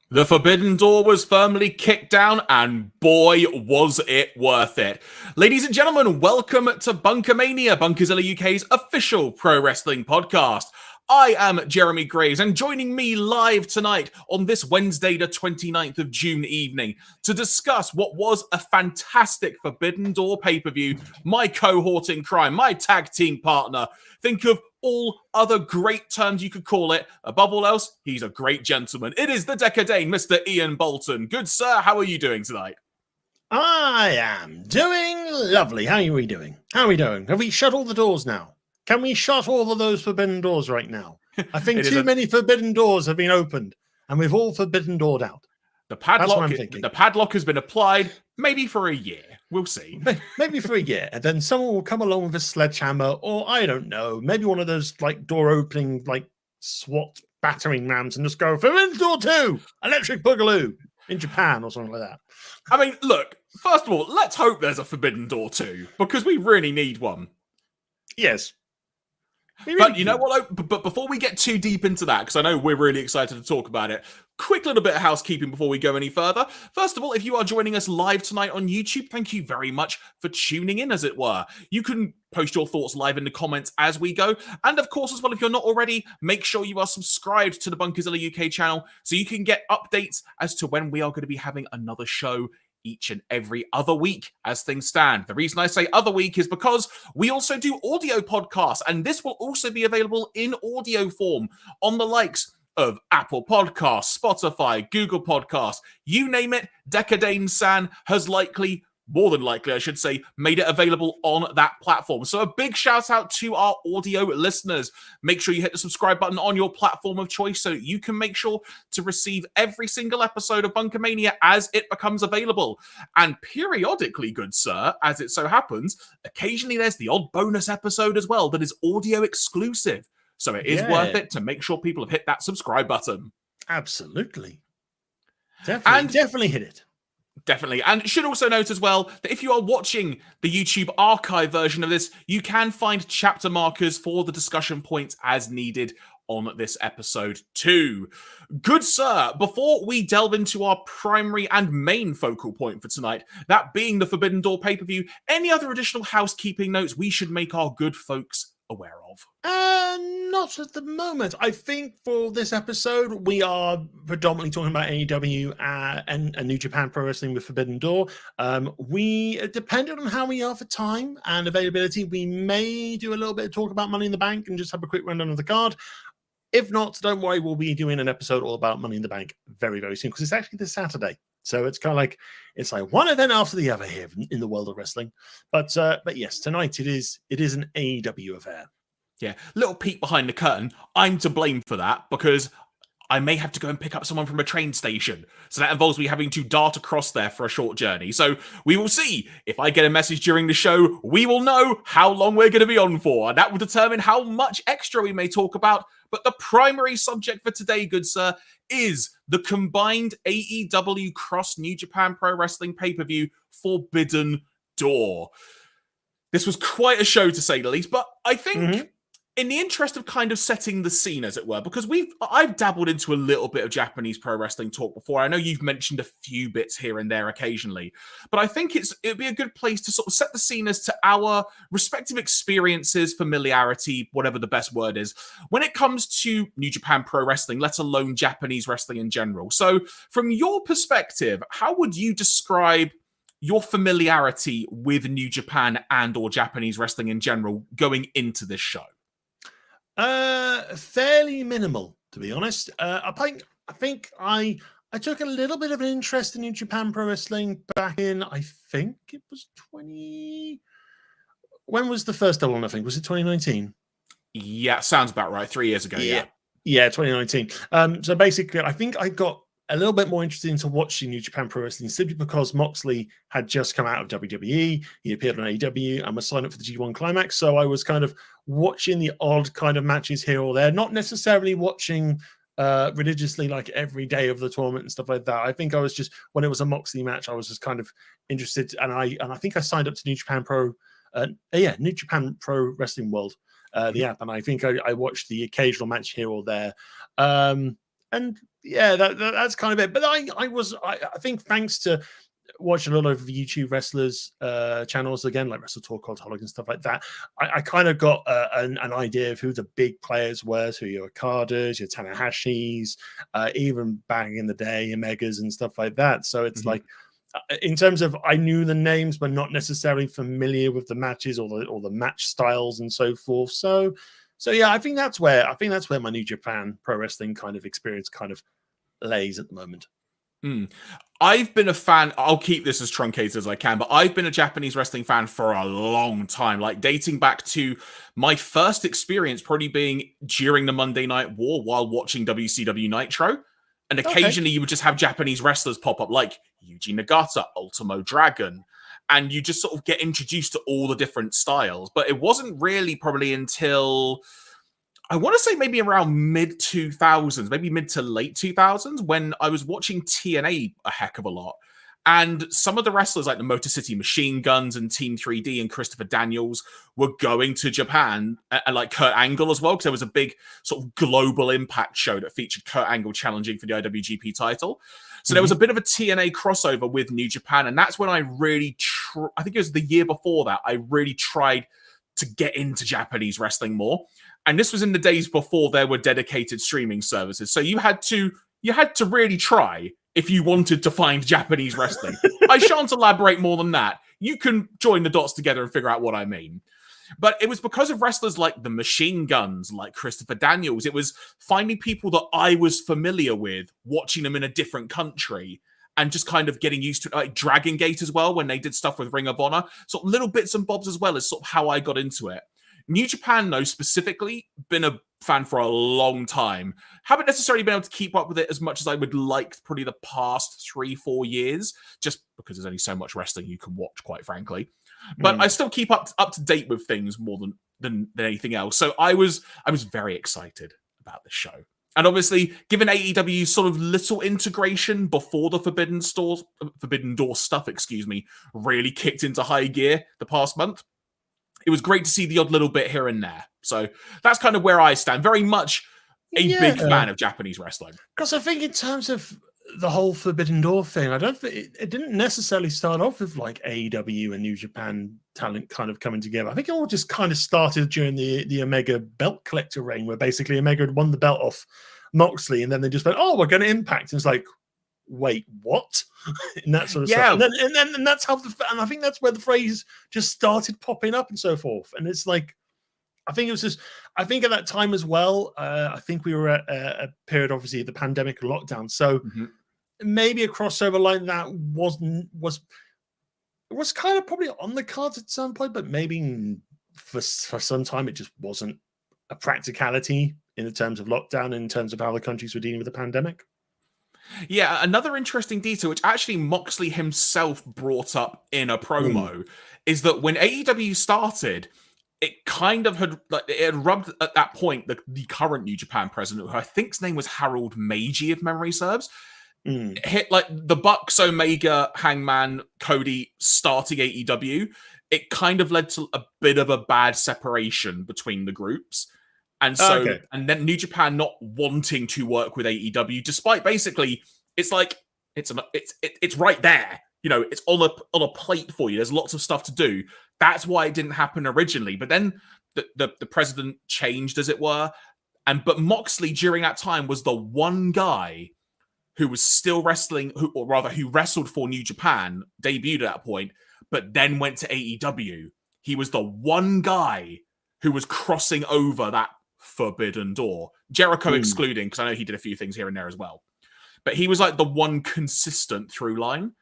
The Forbidden Door was firmly kicked down, and boy, was it worth it. Ladies and gentlemen, welcome to BunkaMania, Bunkerzilla UK's official pro wrestling podcast. I am Jeremy Graves, and joining me live tonight on this Wednesday, the 29th of June evening, to discuss what was a fantastic Forbidden Door pay-per-view, my cohort in crime, my tag team partner. Think of all other great terms you could call it. Above all else, he's a great gentleman. It is the Dekker Dane, Mr. Ian Bolton. Good sir, how are you doing tonight? I am doing lovely. How are we doing? How are we doing? Have we shut all the doors now? Can we shut all of those forbidden doors right now? I think too many forbidden doors have been opened, and we've all forbidden doored out. The padlock has been applied, maybe for a year. We'll see. Maybe for a year, and then someone will come along with a sledgehammer, or I don't know, maybe one of those like door opening, like SWAT battering rams, and just go Forbidden Door 2, Electric Boogaloo in Japan or something like that. I mean, look. First of all, let's hope there's a Forbidden Door 2 because we really need one. Yes. But you know what? But before we get too deep into that, because I know we're really excited to talk about it, quick little bit of housekeeping before we go any further. First of all, if you are joining us live tonight on YouTube, thank you very much for tuning in, as it were. You can post your thoughts live in the comments as we go. And of course, as well, if you're not already, make sure you are subscribed to the Bunkerzilla UK channel so you can get updates as to when we are going to be having another show each and every other week as things stand. The reason I say other week is because we also do audio podcasts, and this will also be available in audio form on the likes of Apple Podcasts, Spotify, Google Podcasts, you name it. Dekker Dane-san has more than likely, I should say, made it available on that platform. So a big shout out to our audio listeners. Make sure you hit the subscribe button on your platform of choice so you can make sure to receive every single episode of BunkaMania as it becomes available. And periodically, good sir, as it so happens, occasionally there's the odd bonus episode as well that is audio exclusive. So it is worth it to make sure people have hit that subscribe button. Absolutely. Definitely hit it. Definitely. And should also note as well that if you are watching the YouTube archive version of this, you can find chapter markers for the discussion points as needed on this episode too. Good sir, before we delve into our primary and main focal point for tonight, that being the Forbidden Door pay-per-view, any other additional housekeeping notes we should make our good folks aware of? Not at the moment. I think for this episode, we are predominantly talking about AEW and New Japan Pro Wrestling with Forbidden Door. We, depending on how we are for time and availability, we may do a little bit of talk about Money in the Bank and just have a quick rundown of the card. If not, don't worry, we'll be doing an episode all about Money in the Bank very, very soon, because it's actually this Saturday. So it's kind of like, it's like one event after the other here in the world of wrestling. But yes, tonight it is an AEW affair. Yeah, little peek behind the curtain. I'm to blame for that because I may have to go and pick up someone from a train station. So that involves me having to dart across there for a short journey. So we will see. If I get a message during the show, we will know how long we're going to be on for. And that will determine how much extra we may talk about. But the primary subject for today, good sir, is the combined AEW Cross New Japan Pro Wrestling pay-per-view Forbidden Door. This was quite a show, to say the least. But I think... in the interest of kind of setting the scene, as it were, because I've dabbled into a little bit of Japanese pro wrestling talk before. I know you've mentioned a few bits here and there occasionally, but I think it'd be a good place to sort of set the scene as to our respective experiences, familiarity, whatever the best word is, when it comes to New Japan Pro Wrestling, let alone Japanese wrestling in general. So from your perspective, how would you describe your familiarity with New Japan and or Japanese wrestling in general going into this show? Fairly minimal, to be honest. I think I took a little bit of an interest in New Japan Pro Wrestling back in, I think it was when was the first double? I think was it 2019? Yeah, sounds about right. 3 years ago. Yeah, 2019. So basically, I think I got a little bit more interested into watching New Japan Pro Wrestling simply because Moxley had just come out of WWE. He appeared on AEW and was signed up for the G1 Climax. So I was kind of watching the odd kind of matches here or there, not necessarily watching religiously like every day of the tournament and stuff like that. I think I was just, when it was a Moxley match, I was just kind of interested. And I think I signed up to New Japan Pro Wrestling World, the app. And I think I watched the occasional match here or there. And yeah, that's kind of it. But I think thanks to watching a lot of YouTube wrestlers channels again, like Wrestle Talk, Cultaholic and stuff like that, I kind of got an idea of who the big players were. So your Okadas, your Tanahashis, even back in the day, your Megas and stuff like that. So it's like, in terms of, I knew the names, but not necessarily familiar with the matches or the match styles and so forth. So yeah, I think that's where my New Japan Pro Wrestling kind of experience kind of lays at the moment. I've been a fan, I'll keep this as truncated as I can, but I've been a Japanese wrestling fan for a long time, like dating back to my first experience probably being during the Monday Night War while watching WCW Nitro. And occasionally you would just have Japanese wrestlers pop up like Yuji Nagata, Ultimo Dragon, and you just sort of get introduced to all the different styles. But it wasn't really probably until, I want to say maybe around mid-2000s, maybe mid to late 2000s, when I was watching TNA a heck of a lot. And some of the wrestlers like the Motor City Machine Guns and Team 3D and Christopher Daniels were going to Japan, and like Kurt Angle as well, because there was a big sort of global impact show that featured Kurt Angle challenging for the IWGP title. So there was a bit of a TNA crossover with New Japan, and that's when I really, I think it was the year before that, I really tried to get into Japanese wrestling more. And this was in the days before there were dedicated streaming services. So you had to really try if you wanted to find Japanese wrestling. I shan't elaborate more than that. You can join the dots together and figure out what I mean. But it was because of wrestlers like the Machine Guns, like Christopher Daniels. It was finding people that I was familiar with, watching them in a different country, and just kind of getting used to it. Like Dragon Gate as well, when they did stuff with Ring of Honor. Sort of little bits and bobs as well as sort of how I got into it. New Japan, though, specifically, been a fan for a long time. Haven't necessarily been able to keep up with it as much as I would like probably the past 3-4 years, just because there's only so much wrestling you can watch, quite frankly. But I still keep up to date with things more than anything else. So I was very excited about this show. And obviously, given AEW's sort of little integration before the Forbidden Door stuff, really kicked into high gear the past month, it was great to see the odd little bit here and there. So that's kind of where I stand. Very much a big fan of Japanese wrestling. Because I think in terms of the whole Forbidden Door thing, I don't think it didn't necessarily start off with like AEW and New Japan talent kind of coming together. I think it all just kind of started during the Omega belt collector reign, where basically Omega had won the belt off Moxley, and then they just went, "Oh, we're going to Impact," and it's like, wait, what? And that sort of stuff. And that's how and I think that's where the phrase just started popping up and so forth. And it's like, I think at that time as well, I think we were at a period, obviously, of the pandemic lockdown. So maybe a crossover like that was kind of probably on the cards at some point, but maybe for some time it just wasn't a practicality in terms of lockdown, in terms of how the countries were dealing with the pandemic. Yeah, another interesting detail, which actually Moxley himself brought up in a promo, is that when AEW started, it kind of had rubbed at that point the current New Japan president, who I think's name was Harold Meiji, if memory serves, hit like the Bucks, Omega, Hangman, Cody starting AEW. It kind of led to a bit of a bad separation between the groups. And so, and then New Japan not wanting to work with AEW, despite basically, it's like it's right there, you know, it's on a plate for you. There's lots of stuff to do. That's why it didn't happen originally. But then the president changed, as it were, but Moxley during that time was the one guy who was still wrestling, who wrestled for New Japan, debuted at that point, but then went to AEW. He was the one guy who was crossing over that Forbidden Door, Jericho excluding, because I know he did a few things here and there as well, but he was like the one consistent through line.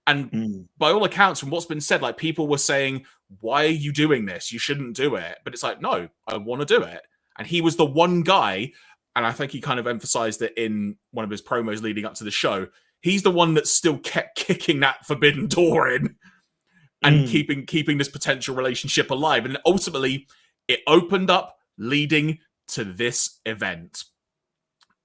And by all accounts, from what's been said, like people were saying, why are you doing this? You shouldn't do it. But it's like, no, I want to do it. And he was the one guy, and I think he kind of emphasized it in one of his promos leading up to the show. He's the one that still kept kicking that Forbidden Door in and keeping this potential relationship alive. And ultimately, it opened up leading to this event.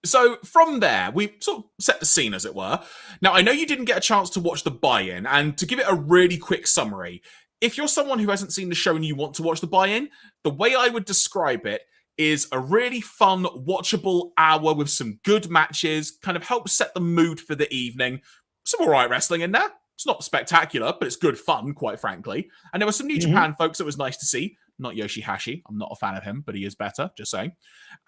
So from there, we sort of set the scene, as it were. Now, I know you didn't get a chance to watch the buy-in, and to give it a really quick summary, if you're someone who hasn't seen the show and you want to watch the buy-in, the way I would describe it is a really fun, watchable hour with some good matches, kind of helps set the mood for the evening. Some all right wrestling in there. It's not spectacular, but it's good fun, quite frankly. And there were some New Japan folks that was nice to see. Not Yoshihashi. I'm not a fan of him, but he is better, just saying.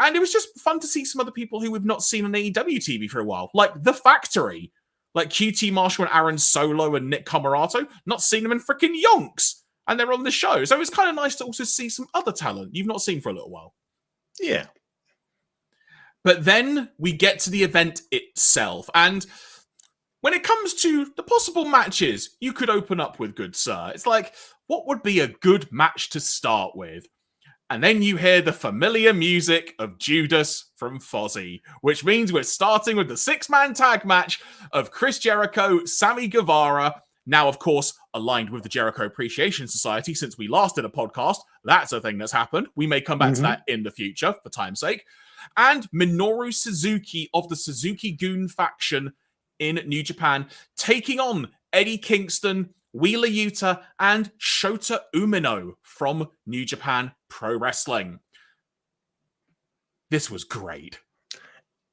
And it was just fun to see some other people who we've not seen on AEW TV for a while, like The Factory, like QT Marshall and Aaron Solo and Nick Comoroto. Not seen them in freaking yonks, and they're on the show. So it was kind of nice to also see some other talent you've not seen for a little while. Yeah. But then we get to the event itself, and when it comes to the possible matches you could open up with, good sir, it's like, what would be a good match to start with? And then you hear the familiar music of Judas from Fozzy, which means we're starting with the 6-man tag match of Chris Jericho, Sammy Guevara, now, of course, aligned with the Jericho Appreciation Society since we last did a podcast. That's a thing that's happened. We may come back to that in the future, for time's sake. And Minoru Suzuki of the Suzuki-gun faction in New Japan, taking on Eddie Kingston, Wheeler Yuta, and Shota Umino from New Japan Pro Wrestling. This was great.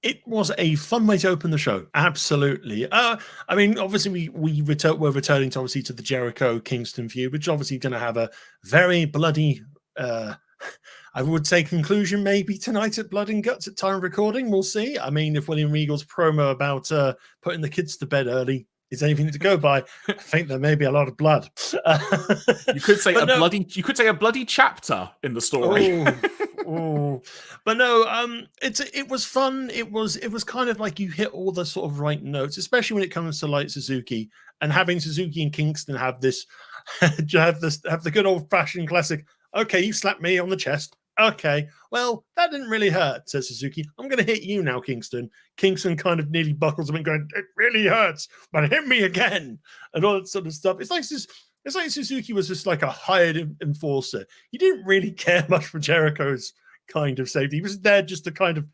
It was a fun way to open the show. Absolutely. I mean, obviously, we're returning to obviously to the Jericho Kingston feud, which is obviously going to have a very bloody, I would say, conclusion maybe tonight at Blood and Guts at time of recording. We'll see. I mean, if William Regal's promo about putting the kids to bed early is anything to go by, I think there may be a lot of blood. You could say a bloody chapter in the story. But no, it was fun. It was kind of like you hit all the sort of right notes, especially when it comes to like Suzuki, and having Suzuki and Kingston have this, have the good old fashioned classic. Okay, you slapped me on the chest. Okay, well, that didn't really hurt, says Suzuki. I'm going to hit you now, Kingston. Kingston kind of nearly buckles him and going, it really hurts, but hit me again, and all that sort of stuff. It's like Suzuki was just like a hired enforcer. He didn't really care much for Jericho's kind of safety. He was there just to kind of,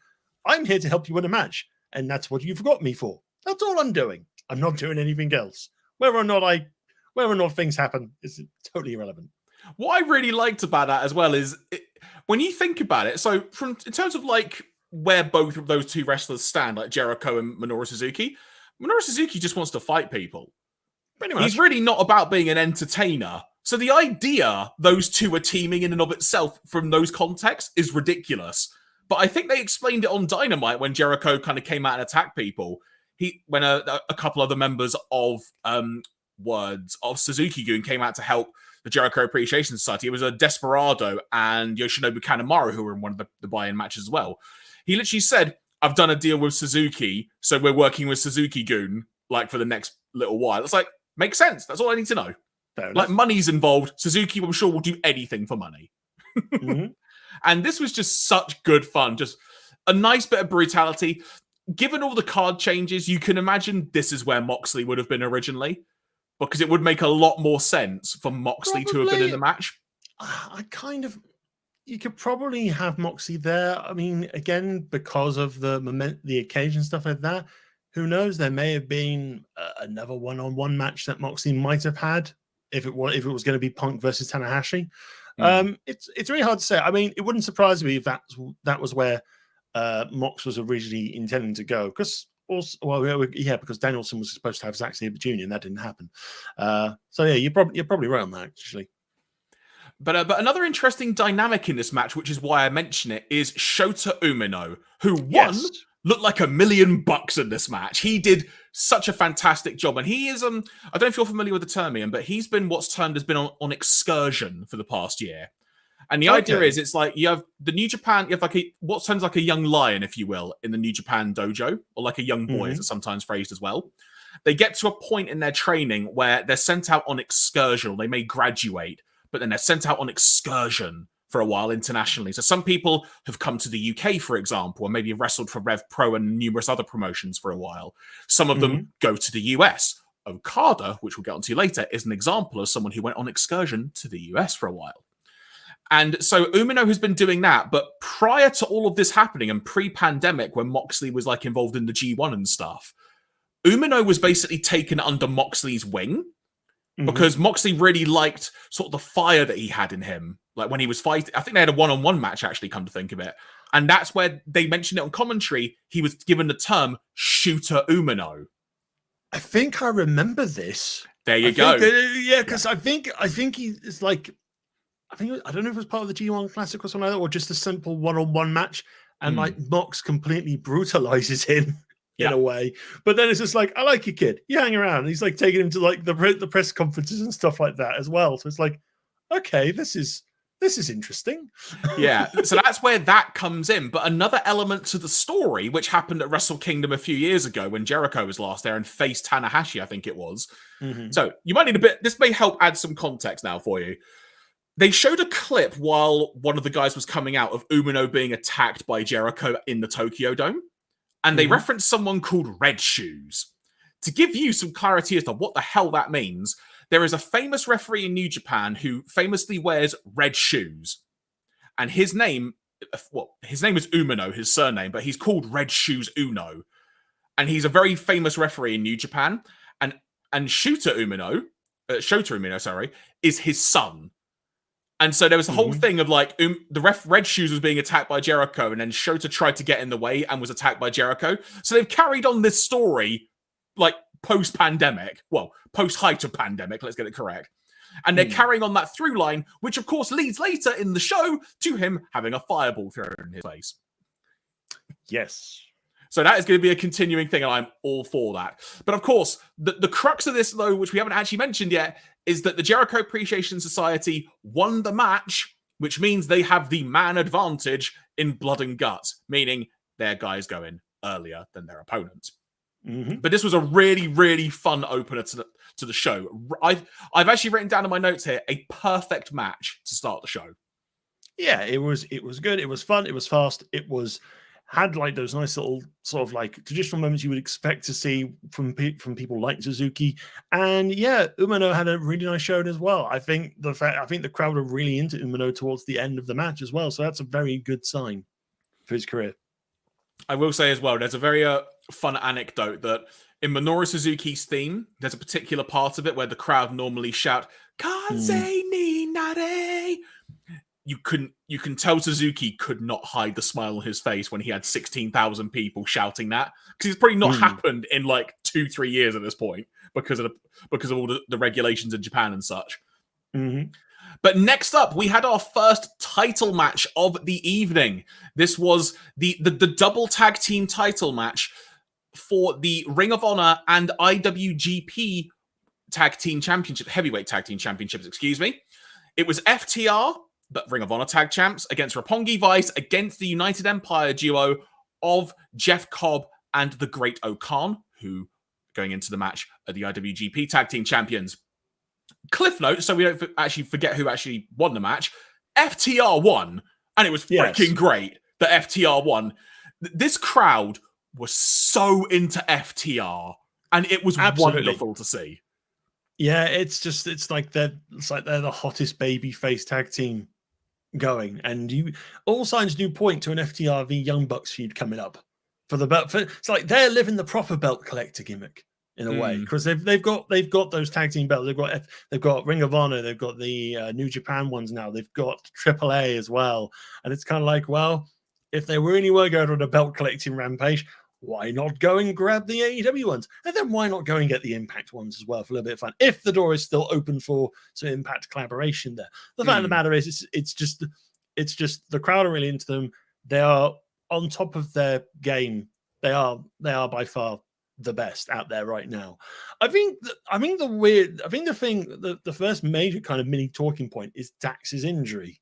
I'm here to help you win a match, and that's what you've got me for. That's all I'm doing. I'm not doing anything else. Whether or not things happen is totally irrelevant. What I really liked about that as well is when you think about it, so in terms of like where both of those two wrestlers stand, like Jericho and Minoru Suzuki just wants to fight people. Pretty much. He's really not about being an entertainer. So the idea those two are teaming in and of itself from those contexts is ridiculous. But I think they explained it on Dynamite when Jericho kind of came out and attacked people. When a couple other members of Suzuki-gun came out to help the Jericho Appreciation Society. It was a Desperado and Yoshinobu Kanemaru who were in one of the buy-in matches as well. He literally said, I've done a deal with Suzuki, so we're working with Suzuki-gun like for the next little while. It's like, makes sense. That's all I need to know. Like, money's involved. Suzuki, I'm sure, will do anything for money. And this was just such good fun. Just a nice bit of brutality. Given all the card changes, you can imagine this is where Moxley would have been originally. Because it would make a lot more sense for Moxley to have been in the match. You could probably have Moxley there. I mean, again, because of the occasion, stuff like that. Who knows? There may have been another one-on-one match that Moxley might have had if it was going to be Punk versus Tanahashi. It's really hard to say. I mean, it wouldn't surprise me if that was where Mox was originally intending to go. Because because Danielson was supposed to have Zack Sabre Jr. and that didn't happen. So yeah, you're probably right on that actually. But another interesting dynamic in this match, which is why I mention it, is Shota Umino, who looked like $1 million in this match. He did such a fantastic job, and he is I don't know if you're familiar with the term, Ian, but he's been what's termed has been on excursion for the past year. And the idea is, it's like you have the New Japan, you have like what sounds like a young lion, if you will, in the New Japan dojo, or like a young boy, as it's sometimes phrased as well. They get to a point in their training where they're sent out on excursion, or they may graduate, but then they're sent out on excursion for a while internationally. So some people have come to the UK, for example, or maybe have wrestled for Rev Pro and numerous other promotions for a while. Some of them go to the US. Okada, which we'll get onto later, is an example of someone who went on excursion to the US for a while. And so Umino has been doing that, but prior to all of this happening and pre-pandemic, when Moxley was like involved in the G1 and stuff, Umino was basically taken under Moxley's wing. because Moxley really liked sort of the fire that he had in him. Like when he was fighting, I think they had a one-on-one match actually, come to think of it. And that's where they mentioned it on commentary. He was given the term Shooter Umino. I think I remember this. There you go. Because I think he's like, I don't know if it was part of the G1 Classic or something like that, or just a simple one-on-one match. And like Mox completely brutalizes him in a way. But then it's just like, I like you, kid. You hang around. And he's like taking him to like the press conferences and stuff like that as well. So it's like, okay, this is interesting. Yeah, so that's where that comes in. But another element to the story, which happened at Wrestle Kingdom a few years ago when Jericho was last there and faced Tanahashi, I think it was. So you might need a bit, this may help add some context now for you. They showed a clip while one of the guys was coming out of Umino being attacked by Jericho in the Tokyo Dome. And they referenced someone called Red Shoes. To give you some clarity as to what the hell that means, there is a famous referee in New Japan who famously wears red shoes. And his name is Umino, his surname, but he's called Red Shoes Uno. And he's a very famous referee in New Japan. And Shota Umino, is his son. And so there was a whole thing of like the Red Shoes was being attacked by Jericho, and then Shota tried to get in the way and was attacked by Jericho. So they've carried on this story like post-pandemic, well, post-height of pandemic, let's get it correct. And they're carrying on that through line, which of course leads later in the show to him having a fireball thrown in his face. Yes. So that is going to be a continuing thing, and I'm all for that. But of course, the crux of this, though, which we haven't actually mentioned yet, is that the Jericho Appreciation Society won the match, which means they have the man advantage in blood and guts, meaning their guys go in earlier than their opponents. But this was a really, really fun opener to the show. I've actually written down in my notes here a perfect match to start the show. Yeah, it was good. It was fun. It was fast. Had like those nice little sort of like traditional moments you would expect to see from people like Suzuki, and yeah, Umino had a really nice show as well. I think the crowd were really into Umino towards the end of the match as well, so that's a very good sign for his career. I will say as well, there's a very fun anecdote that in Minoru Suzuki's theme, there's a particular part of it where the crowd normally shout "Kaze ni nare." You can tell Suzuki could not hide the smile on his face when he had 16,000 people shouting that, because it's probably not happened in like 2-3 years at this point because of all the regulations in Japan and such. But next up, we had our first title match of the evening. This was the double tag team title match for the Ring of Honor and IWGP tag team championship, heavyweight tag team championships, excuse me. It was FTR, but Ring of Honor tag champs, against Roppongi Vice, against the United Empire duo of Jeff Cobb and the Great Okan, who, going into the match, are the IWGP tag team champions. Cliff note, so we don't actually forget who actually won the match. FTR won, and it was freaking great that FTR won. This crowd was so into FTR, and it was wonderful to see. Yeah, it's like they're the hottest baby face tag team going, and all signs do point to an FTR v Young Bucks feud coming up for the belt. It's like they're living the proper belt collector gimmick in a way, because they've got those tag team belts. They've got Ring of Honor, they've got the New Japan ones now, they've got AAA as well, and it's kind of like, well, if they really were going on a belt collecting rampage, why not go and grab the AEW ones? And then why not go and get the Impact ones as well for a little bit of fun, if the door is still open for some Impact collaboration there. The fact of the matter is, it's just the crowd are really into them. They are on top of their game. They are by far the best out there right now. I think the first major kind of mini talking point is Dax's injury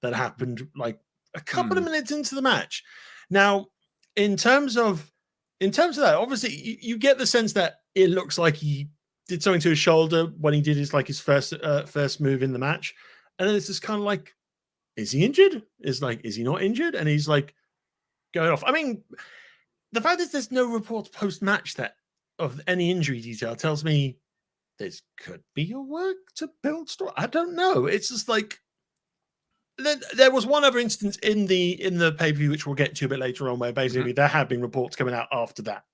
that happened like a couple of minutes into the match. Now, in terms of that, obviously you get the sense that it looks like he did something to his shoulder when he did his first move in the match, and then it's just kind of like, is he injured? Is he not injured? And he's like going off. I mean, the fact that there's no reports post match that of any injury detail tells me this could be a work to build story. I don't know. It's just like, there was one other instance in the pay-per-view, which we'll get to a bit later on, where basically there have been reports coming out after that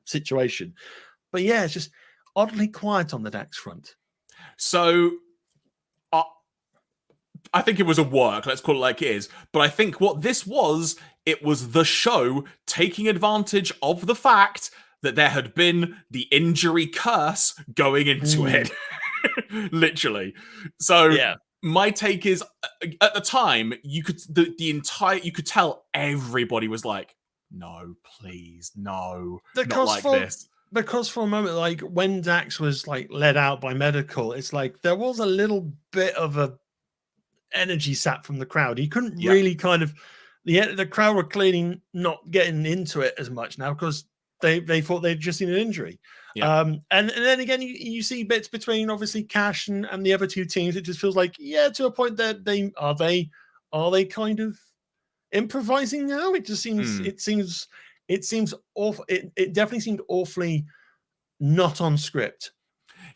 situation. But yeah, it's just oddly quiet on the Dax front. So I think it was a work, let's call it like it is. But I think what this was, it was the show taking advantage of the fact that there had been the injury curse going into it. Literally. So my take is, at the time, you could you could tell everybody was like, no, please, no, not like this. Because for a moment, like when Dax was like led out by medical, it's like there was a little bit of a energy sap from the crowd. He couldn't really kind of the crowd were clearly not getting into it as much now because they thought they'd just seen an injury. And then again you see bits between obviously Cash and the other two teams. It just feels like to a point that they are kind of improvising now. It just seems it seems awful. It definitely seemed awfully not on script.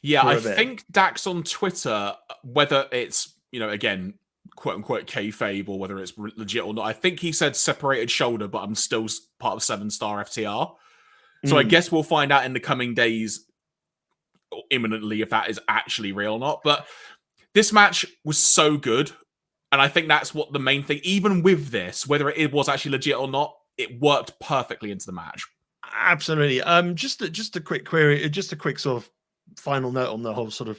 Yeah, I think Dax on Twitter, whether it's, again, quote unquote kayfabe or whether it's legit or not, I think he said separated shoulder, but I'm still part of 7-star FTR. So I guess we'll find out in the coming days imminently if that is actually real or not. But this match was so good. And I think that's what the main thing, even with this, whether it was actually legit or not, it worked perfectly into the match. Absolutely. Just a quick query, just a quick sort of final note on the whole sort of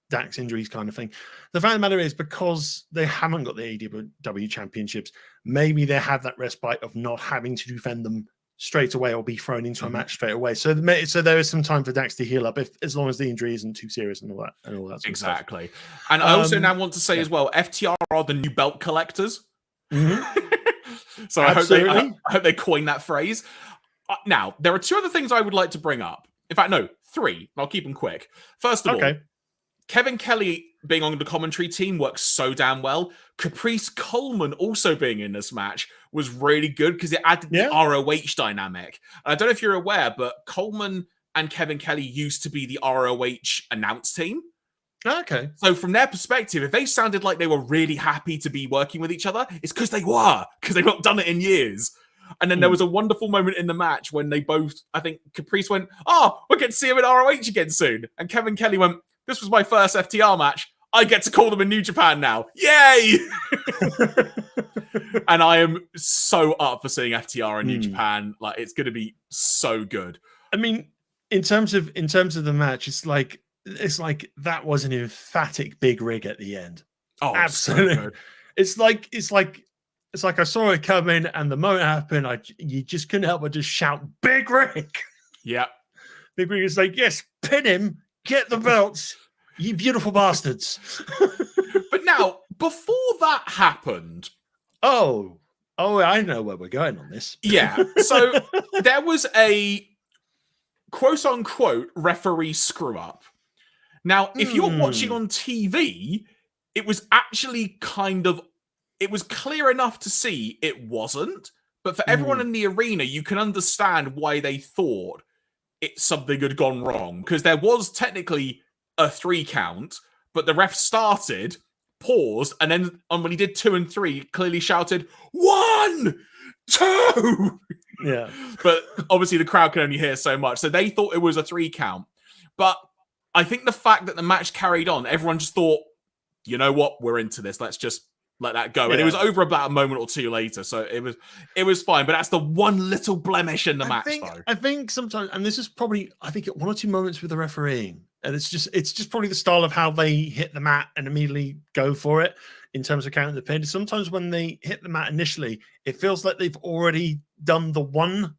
Dax injuries kind of thing. The fact of the matter is, because they haven't got the AEW championships, maybe they have that respite of not having to defend them straight away or be thrown into a match straight away. So there is some time for Dax to heal up, as long as the injury isn't too serious and all that sort exactly. Of stuff. And I also now want to say as well, FTR are the new belt collectors. So I hope they coin that phrase. Now, there are two other things I would like to bring up. In fact, no, three. I'll keep them quick. First of all, Kevin Kelly being on the commentary team works so damn well. Caprice Coleman also being in this match was really good because it added the ROH dynamic. And I don't know if you're aware, but Coleman and Kevin Kelly used to be the ROH announce team. Okay. So from their perspective, if they sounded like they were really happy to be working with each other, it's because they've not done it in years. And then there was a wonderful moment in the match when they both, I think Caprice went, we're getting to see him in ROH again soon. And Kevin Kelly went, this was my first FTR match. I get to call them in New Japan now. Yay! And I am so up for seeing FTR in New Japan. Like, it's going to be so good. I mean, in terms of the match, it's like that was an emphatic big rig at the end. Oh, absolutely! So good. It's like I saw it coming, and the moment it happened, you just couldn't help but just shout, "Big rig!" Yeah, Big rig is like, "Yes, pin him, get the belts, you beautiful bastards." But now, before that happened, oh, I know where we're going on this. Yeah, so there was a quote unquote referee screw up. Now, if you're watching on TV, it was actually it was clear enough to see it wasn't, but for everyone in the arena, you can understand why they thought something had gone wrong, because there was technically a 3 count, but the ref started, paused, and then when he did 2 and 3, clearly shouted 1, 2. Yeah. But obviously the crowd can only hear so much, so they thought it was a 3 count. But I think the fact that the match carried on, everyone just thought, you know what, we're into this. Let's just let that go. And it was over about a moment or two later, so it was fine. But that's the one little blemish in the match, though. I think sometimes, and this is probably, I think, at 1 or 2 moments with the refereeing, and it's just probably the style of how they hit the mat and immediately go for it in terms of counting the pin. Sometimes when they hit the mat initially, it feels like they've already done the 1.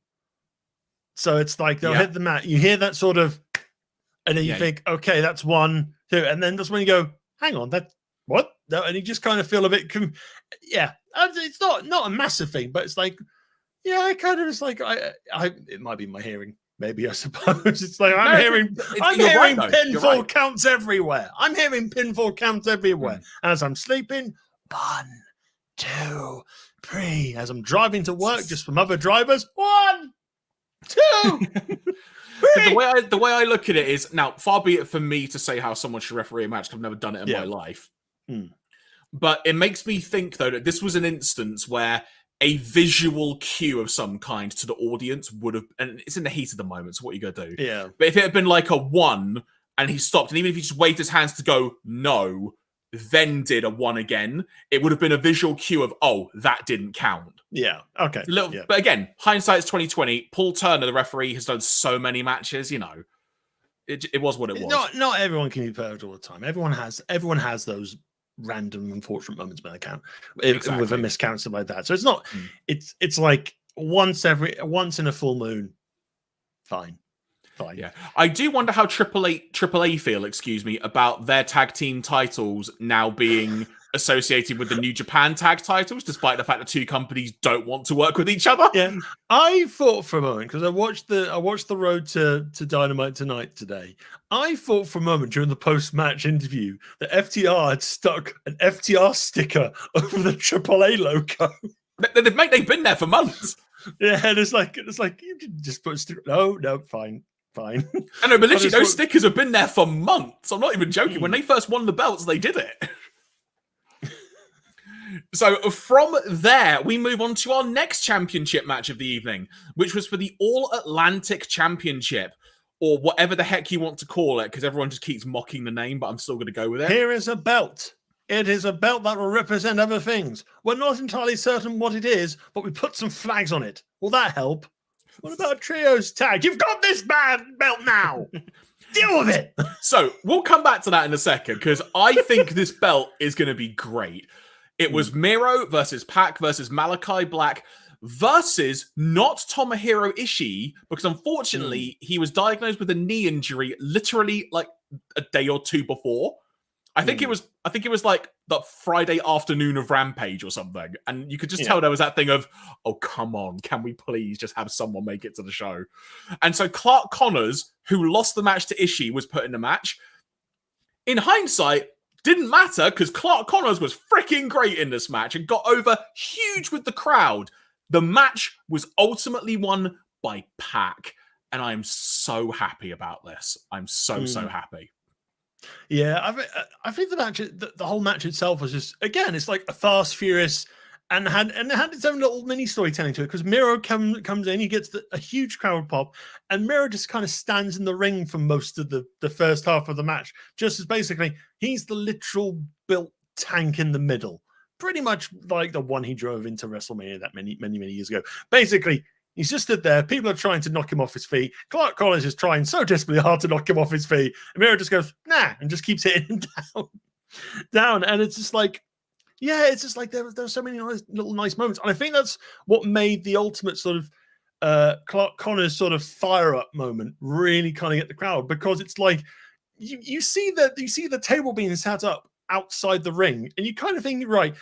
So it's like they'll hit the mat, you hear that sort of, and then you think, okay, that's 1, 2, and then that's when you go, hang on, that's what? No, and you just kind of feel a bit, it's not a massive thing, but it's like, I kind of, it's like, it might be my hearing, maybe, I suppose. It's like, I'm hearing pinfall counts everywhere. I'm hearing pinfall counts everywhere. As I'm sleeping, 1, 2, 3. As I'm driving to work, just from other drivers, 1, 2. The way I look at it is, now, far be it for me to say how someone should referee a match, because I've never done it in my life. But it makes me think, though, that this was an instance where a visual cue of some kind to the audience would have, and it's in the heat of the moment, so what are you going to do? Yeah. But if it had been like a 1 and he stopped, and even if he just waved his hands to go, no, then did a 1 again, it would have been a visual cue of, oh, that didn't count. Yeah. Okay. But again, hindsight's 2020. Paul Turner, the referee, has done so many matches. You know, it was what it was. Not everyone can be perfect all the time. Everyone has those random unfortunate moments when they count with a miscount stuff like that. So it's not. It's like once in a full moon. Fine. Yeah, I do wonder how AAA feel, about their tag team titles now being associated with the New Japan tag titles, despite the fact that two companies don't want to work with each other. Yeah, I thought for a moment, because I watched the Road to Dynamite tonight today. I thought for a moment during the post-match interview that FTR had stuck an FTR sticker over the AAA logo. They've been there for months. Yeah, and it's like you can just put a sticker. No, fine. I know, but literally those stickers have been there for months. I'm not even joking. When they first won the belts, they did it. So from there, we move on to our next championship match of the evening, which was for the All-Atlantic Championship, or whatever the heck you want to call it, because everyone just keeps mocking the name, but I'm still going to go with it. Here is a belt. It is a belt that will represent other things. We're not entirely certain what it is, but we put some flags on it. Will that help? What about trios tag? You've got this bad belt now. Deal with it. So we'll come back to that in a second, because I think this belt is going to be great. It was Miro versus Pac versus Malachi Black versus not Tomohiro Ishii, because unfortunately he was diagnosed with a knee injury literally like a day or two before. I think it was like the Friday afternoon of Rampage or something. And you could just tell there was that thing of, oh, come on, can we please just have someone make it to the show? And so Clark Connors, who lost the match to Ishii, was put in the match. In hindsight, didn't matter because Clark Connors was freaking great in this match and got over huge with the crowd. The match was ultimately won by Pac. And I am so happy about this. I'm so happy. Yeah, I think the whole match itself was just, again, it's like a fast, furious, and had its own little mini storytelling to it, because Miro comes in, he gets a huge crowd pop, and Miro just kind of stands in the ring for most of the first half of the match, just as basically he's the literal built tank in the middle, pretty much like the one he drove into WrestleMania that many years ago. Basically, he's just stood there. People are trying to knock him off his feet. Clark Connors is trying so desperately hard to knock him off his feet. And Miro just goes, nah, and just keeps hitting him down. And it's just like, yeah, it's just like there's so many little nice moments. And I think that's what made the ultimate sort of Clark Connors sort of fire up moment really kind of get the crowd, because it's like you see the table being set up outside the ring, and you kind of think, right,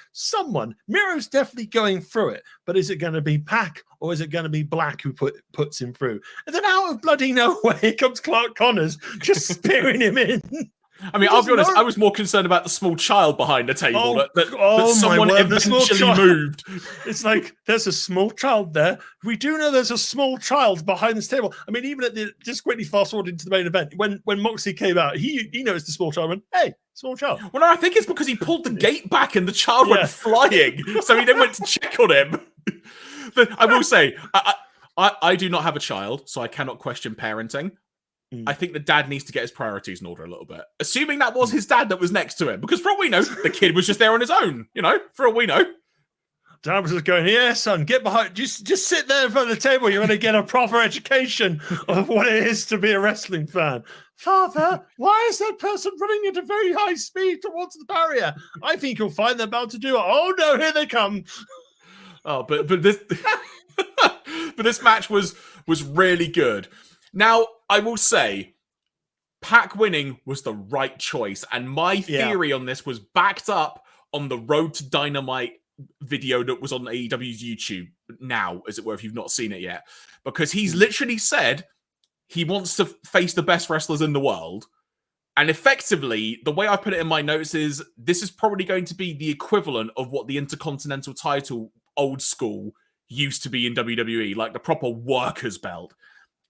Miro's definitely going through it, but is it going to be Pac or is it going to be Black who puts him through? And then out of bloody nowhere comes Clark Connors just spearing him in. I mean, I'll be honest, I was more concerned about the small child behind the table that someone eventually moved. It's like, there's a small child there. We do know there's a small child behind this table. I mean, even just quickly fast forward into the main event, when Moxley came out, he noticed the small child and went, hey, small child. Well, no, I think it's because he pulled the gate back and the child went flying. So he then went to check on him. But I will say, I do not have a child, so I cannot question parenting. I think the dad needs to get his priorities in order a little bit. Assuming that was his dad that was next to him. Because for all we know, the kid was just there on his own. You know, for all we know. Dad was just going, yeah, son, get behind. Just sit there in front of the table. You're going to get a proper education of what it is to be a wrestling fan. Father, why is that person running at a very high speed towards the barrier? I think you'll find they're about to do it. Oh, no, here they come. Oh, but this but this match was really good. Now, I will say, Pac winning was the right choice. And my theory on this was backed up on the Road to Dynamite video that was on AEW's YouTube now, as it were, if you've not seen it yet. Because he's literally said he wants to face the best wrestlers in the world. And effectively, the way I put it in my notes is this is probably going to be the equivalent of what the Intercontinental title old school used to be in WWE, like the proper workers belt.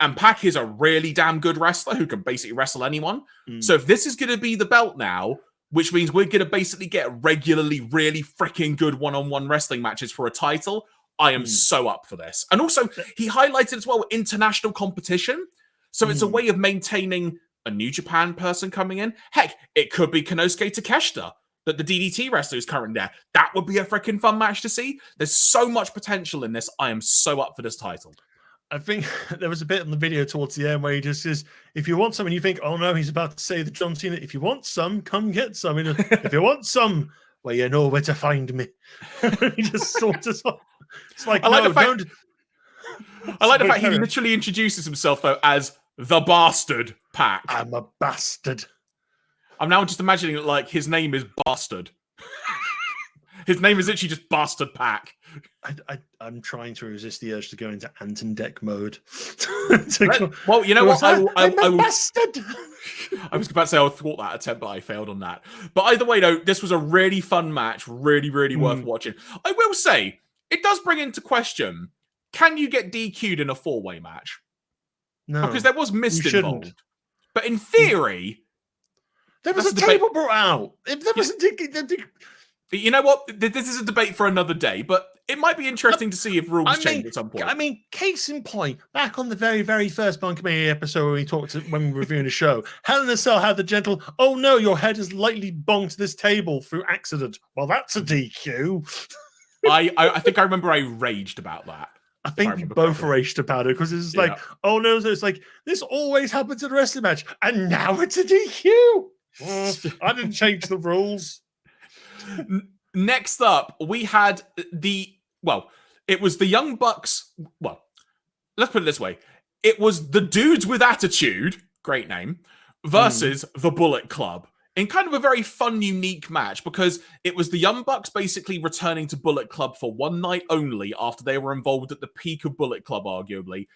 And Pac is a really damn good wrestler who can basically wrestle anyone. So if this is going to be the belt now, which means we're going to basically get regularly really freaking good one-on-one wrestling matches for a title, I am so up for this. And also, he highlighted as well international competition. So it's a way of maintaining a New Japan person coming in. Heck, it could be Konosuke Takeshita, that the DDT wrestler who's currently there. That would be a freaking fun match to see. There's so much potential in this. I am so up for this title. I think there was a bit in the video towards the end where he just says, if you want some, and you think, oh no, he's about to say the John Cena, if you want some, come get some. And if you want some, well, you know where to find me. He just sort of, it's like, I like the fact he literally introduces himself, though, as the Bastard Pack. I'm a bastard. I'm now just imagining it like his name is Bastard. His name is literally just Bastard Pack. I'm trying to resist the urge to go into Anton Deck mode. Well, you know what? I'm a bastard. I was about to say I thought that attempt, but I failed on that. But either way, though, this was a really fun match. Really, really worth watching. I will say, it does bring into question, can you get DQ'd in a 4-way match? No. Because there was mist involved. But in theory... There was a table brought out. If there was you know what? This is a debate for another day, but it might be interesting to see if rules change at some point. I mean, case in point, back on the very, very first BunkaMania episode when we were reviewing the show, Hell in a Cell had the gentle, oh no, your head has lightly bonked this table through accident. Well, that's a DQ. I think I remember I raged about that. I think we both raged about it because it's like, oh no, so it's like, this always happens in a wrestling match, and now it's a DQ. I didn't change the rules. Next up, we had it was the Young Bucks. Well, let's put it this way. It was the Dudes with Attitude, great name, versus the Bullet Club in kind of a very fun, unique match because it was the Young Bucks basically returning to Bullet Club for one night only after they were involved at the peak of Bullet Club, arguably,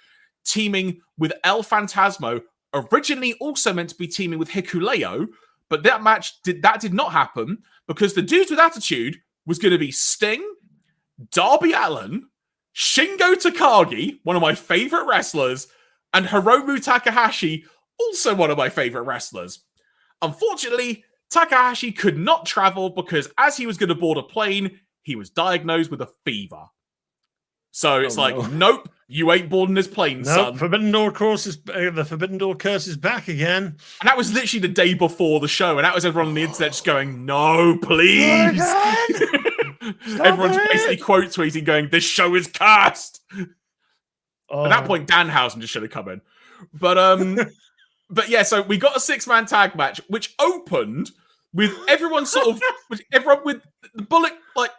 teaming with El Phantasmo, originally also meant to be teaming with Hikuleo, but that match did not happen because the Dudes with Attitude was going to be Sting, Darby Allin, Shingo Takagi, one of my favorite wrestlers, and Hiromu Takahashi, also one of my favorite wrestlers. Unfortunately, Takahashi could not travel because as he was going to board a plane, he was diagnosed with a fever. So it's nope, you ain't boarding this plane, son. Forbidden Door the Forbidden Door curse is back again. And that was literally the day before the show, and that was everyone on the internet just going, no, please. Everyone's basically quote tweeting going, this show is cursed. At that point, Danhausen just should have come in. But yeah, so we got a 6-man tag match, which opened with everyone with the Bullet, like,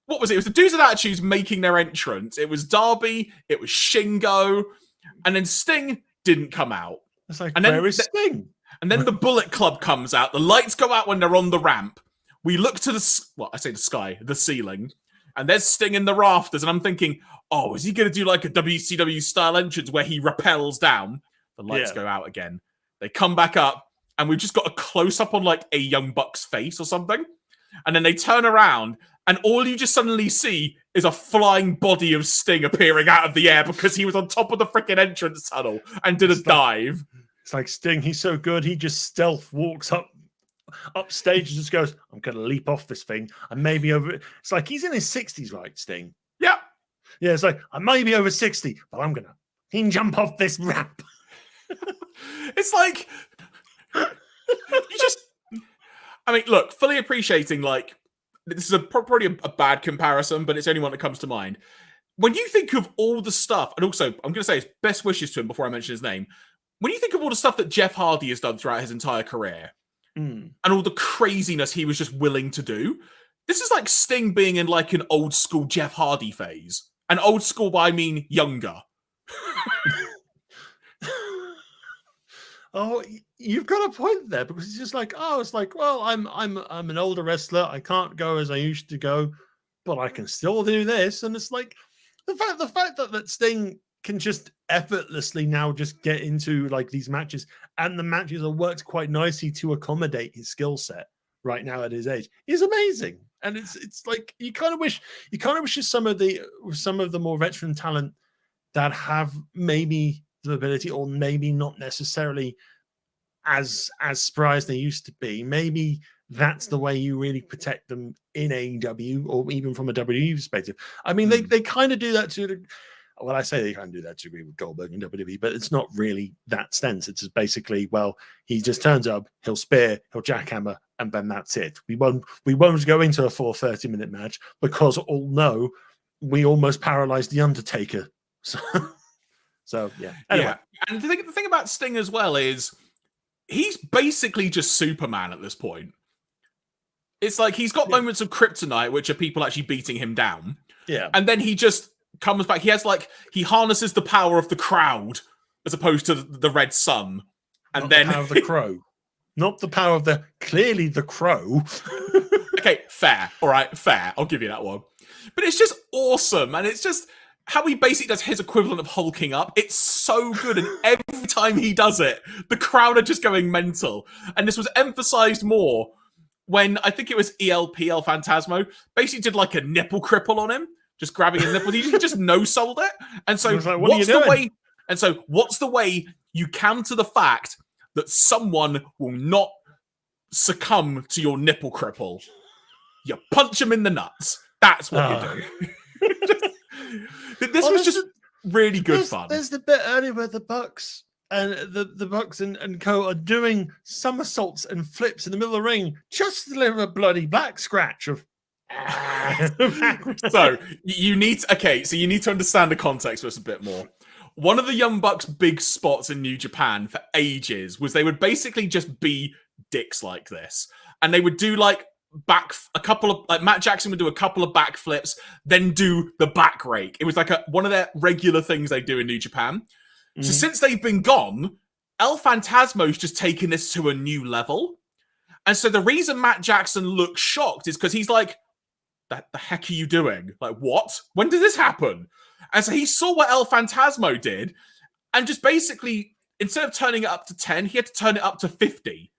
what was it? It was the Dudes with Attitudes making their entrance. It was Darby, it was Shingo, and then Sting didn't come out. It's like, where is Sting? And then the Bullet Club comes out. The lights go out when they're on the ramp. We look to the sky, the ceiling, and there's Sting in the rafters, and I'm thinking, oh, is he going to do like a WCW style entrance where he rappels down? The lights go out again. They come back up, and we've just got a close-up on like a Young Buck's face or something. And then they turn around, and all you just suddenly see is a flying body of Sting appearing out of the air because he was on top of the freaking entrance tunnel and did a dive. It's like Sting, he's so good, he just stealth walks upstage and just goes, I'm going to leap off this thing. I may be over... It's like he's in his 60s, right, Sting? Yeah. Yeah, it's like, I may be over 60, but I'm going to jump off this ramp. It's like... you just... I mean, look, fully appreciating, like, this is probably a bad comparison, but it's the only one that comes to mind. When you think of all the stuff, and also, I'm going to say his best wishes to him before I mention his name. When you think of all the stuff that Jeff Hardy has done throughout his entire career, and all the craziness he was just willing to do, this is like Sting being in like an old school Jeff Hardy phase. And old school, by I mean younger. Oh, you've got a point there because it's just like, well, I'm an older wrestler. I can't go as I used to go, but I can still do this. And it's like the fact that Sting can just effortlessly now just get into like these matches, and the matches are worked quite nicely to accommodate his skill set right now at his age is amazing. And it's like you kind of wish some of the more veteran talent that have maybe the ability, or maybe not necessarily as spry as they used to be. Maybe that's the way you really protect them in AEW, or even from a WWE perspective. I mean, they kind of do that too. well, I say they can do that to agree with Goldberg and WWE, but it's not really that stance. It's just basically, well, he just turns up, he'll spear, he'll jackhammer, and then that's it. We won't go into a full 30-minute match because all know we almost paralyzed the Undertaker. So yeah. Anyway. Yeah, and the thing about Sting as well is he's basically just Superman at this point. It's like he's got moments of kryptonite, which are people actually beating him down. Yeah. And then he just comes back. He harnesses the power of the crowd as opposed to the red sun. And Not then the power of the crow. Not the power of clearly the crow. Okay, fair. All right, fair. I'll give you that one. But it's just awesome. And it's just how he basically does his equivalent of hulking up. It's so good. And every time he does it, the crowd are just going mental. And this was emphasized more when I think it was El Phantasmo basically did like a nipple cripple on him, just grabbing his nipples. He just no-sold it. And so like, what's the way you counter the fact that someone will not succumb to your nipple cripple? You punch him in the nuts. That's what you do. This was just really good fun. There's the bit earlier where the Bucks and the Bucks and co are doing somersaults and flips in the middle of the ring just to deliver a bloody back scratch of. So you need to understand the context for us a bit more. One of the Young Bucks' big spots in New Japan for ages was they would basically just be dicks like this, and they would do like Matt Jackson would do a couple of backflips, then do the back rake. It was like one of their regular things they do in New Japan. So since they've been gone, El Phantasmo's just taken this to a new level. And so the reason Matt Jackson looks shocked is because he's like, the heck are you doing? Like, what? When did this happen? And so he saw what El Phantasmo did and just basically, instead of turning it up to 10, he had to turn it up to 50.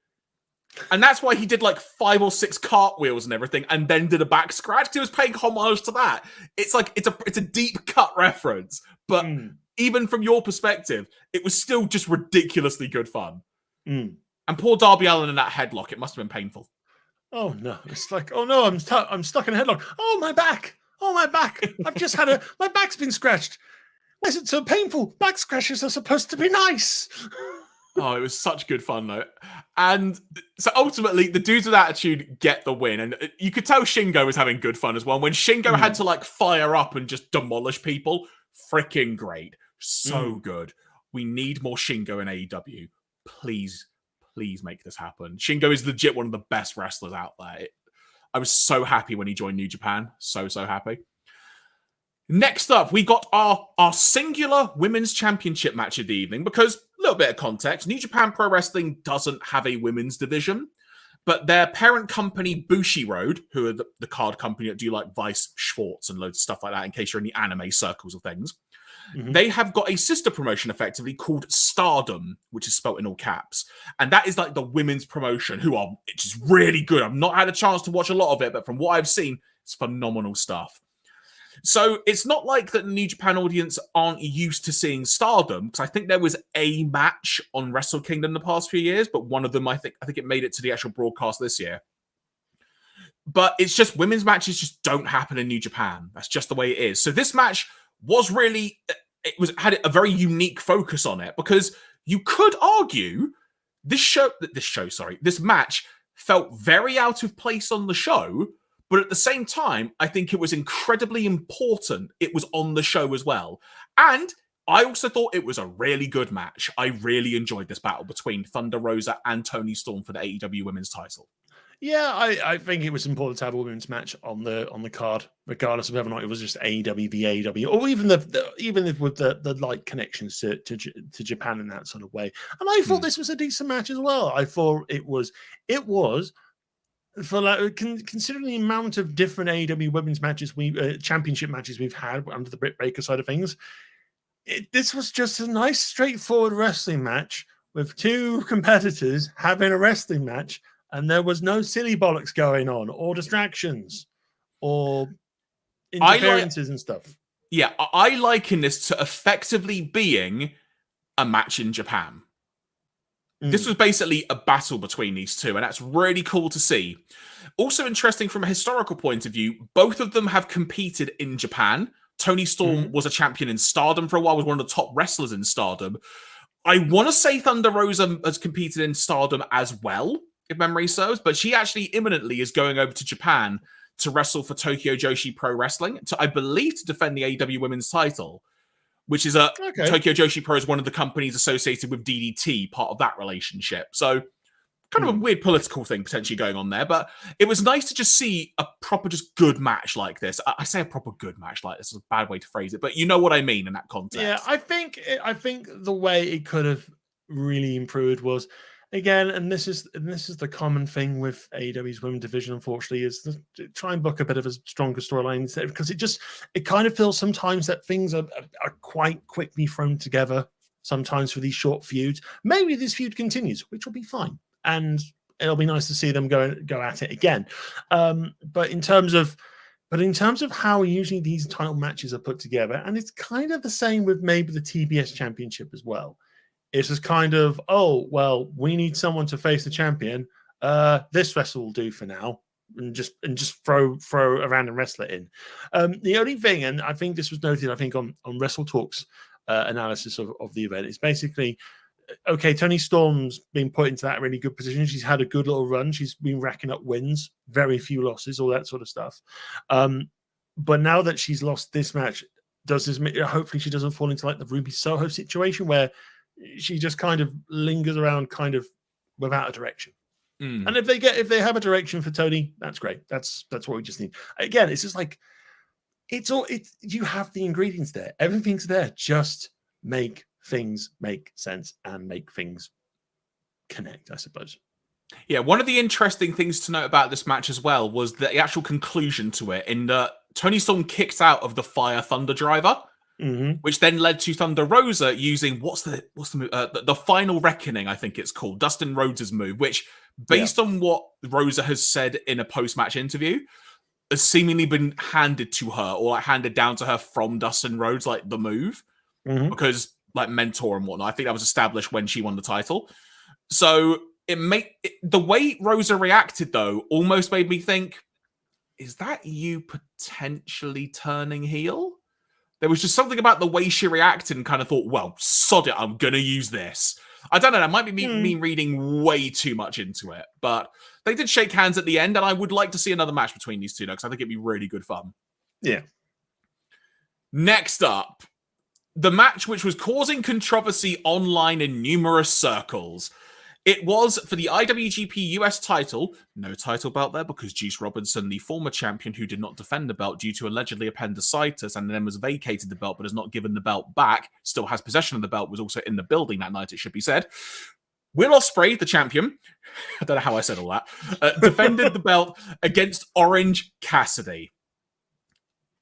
And that's why he did like 5 or 6 cartwheels and everything and then did a back scratch because he was paying homage to that. It's like, it's a deep cut reference, but even from your perspective, it was still just ridiculously good fun. And poor Darby Allin in that headlock, it must have been painful. Oh no! It's like, oh no, I'm stuck in a headlock. Oh my back! Oh my back! I've just had my back's been scratched. Why is it so painful? Back scratches are supposed to be nice. Oh, it was such good fun though. And so ultimately, the dudes with attitude get the win, and you could tell Shingo was having good fun as well. When Shingo had to like fire up and just demolish people, freaking great, so good. We need more Shingo in AEW, please. Please make this happen. Shingo is legit one of the best wrestlers out there. I was so happy when he joined New Japan. So happy. Next up, we got our singular women's championship match of the evening because, a little bit of context, New Japan Pro Wrestling doesn't have a women's division, but their parent company, Bushiroad, who are the card company that do like Vice Schwartz and loads of stuff like that in case you're in the anime circles of things, they have got a sister promotion effectively called Stardom, which is spelt in all caps. And that is like the women's promotion it's just really good. I've not had a chance to watch a lot of it, but from what I've seen, it's phenomenal stuff. So it's not like that the New Japan audience aren't used to seeing Stardom, because I think there was a match on Wrestle Kingdom the past few years, but one of them, I think it made it to the actual broadcast this year. But it's just women's matches just don't happen in New Japan. That's just the way it is. So this match was really, had a very unique focus on it, because you could argue this match felt very out of place on the show, but at the same time, I think it was incredibly important it was on the show as well. And I also thought it was a really good match. I really enjoyed this battle between Thunder Rosa and Toni Storm for the AEW Women's title. Yeah, I think it was important to have a women's match on the card, regardless of whether or not it was just AEW v AEW, or even with the light connections to Japan in that sort of way. And I thought this was a decent match as well. I thought it was for like considering the amount of different AEW women's matches championship matches we've had under the Britt Baker side of things. This was just a nice, straightforward wrestling match with two competitors having a wrestling match. And there was no silly bollocks going on, or distractions, or interferences and stuff. Yeah, I liken this to effectively being a match in Japan. This was basically a battle between these two, and that's really cool to see. Also interesting from a historical point of view, both of them have competed in Japan. Toni Storm was a champion in Stardom for a while, was one of the top wrestlers in Stardom. I want to say Thunder Rosa has competed in Stardom as well, if memory serves, but she actually imminently is going over to Japan to wrestle for Tokyo Joshi Pro Wrestling, I believe to defend the AEW Women's title, which is Tokyo Joshi Pro is one of the companies associated with DDT, part of that relationship. So kind of a weird political thing potentially going on there, but it was nice to just see a proper, just good match like this. I say a proper good match like this is a bad way to phrase it, but you know what I mean in that context. Yeah, I think the way it could have really improved was, again, and this is the common thing with AEW's women's division, unfortunately, is to try and book a bit of a stronger storyline instead, because it kind of feels sometimes that things are quite quickly thrown together sometimes for these short feuds. Maybe this feud continues, which will be fine. And it'll be nice to see them go at it again. But in terms of how usually these title matches are put together, and it's kind of the same with maybe the TBS Championship as well. It's just kind of, oh, well, we need someone to face the champion. This wrestler will do for now, and just throw a random wrestler in. The only thing, and I think this was noted, I think on Wrestle Talk's analysis of the event, is basically, okay, Toni Storm's been put into that really good position. She's had a good little run. She's been racking up wins, very few losses, all that sort of stuff. But now that she's lost this match, hopefully she doesn't fall into like the Ruby Soho situation where she just kind of lingers around kind of without a direction. And if they have a direction for Toni, that's great. That's what we just need. Again, it's just like you have the ingredients there. Everything's there. Just make things make sense and make things connect, I suppose. Yeah, one of the interesting things to note about this match as well was the actual conclusion to it, in that Toni Storm kicked out of the Fire Thunder Driver, which then led to Thunder Rosa using what's the move? The Final Reckoning, I think it's called, Dustin Rhodes' move, which, based on what Rosa has said in a post-match interview, has seemingly been handed to her, or like handed down to her from Dustin Rhodes, like the move, because like mentor and whatnot. I think that was established when she won the title. So the way Rosa reacted, though, almost made me think, is that you potentially turning heel? There was just something about the way she reacted and kind of thought, well, sod it, I'm going to use this. I don't know, that might be me reading way too much into it. But they did shake hands at the end, and I would like to see another match between these two, because I think it'd be really good fun. Yeah. Next up, the match which was causing controversy online in numerous circles. It was for the IWGP US title. No title belt there because Juice Robinson, the former champion who did not defend the belt due to allegedly appendicitis and then was vacated the belt but has not given the belt back, still has possession of the belt, was also in the building that night, it should be said. Will Ospreay, the champion, I don't know how I said all that, defended the belt against Orange Cassidy.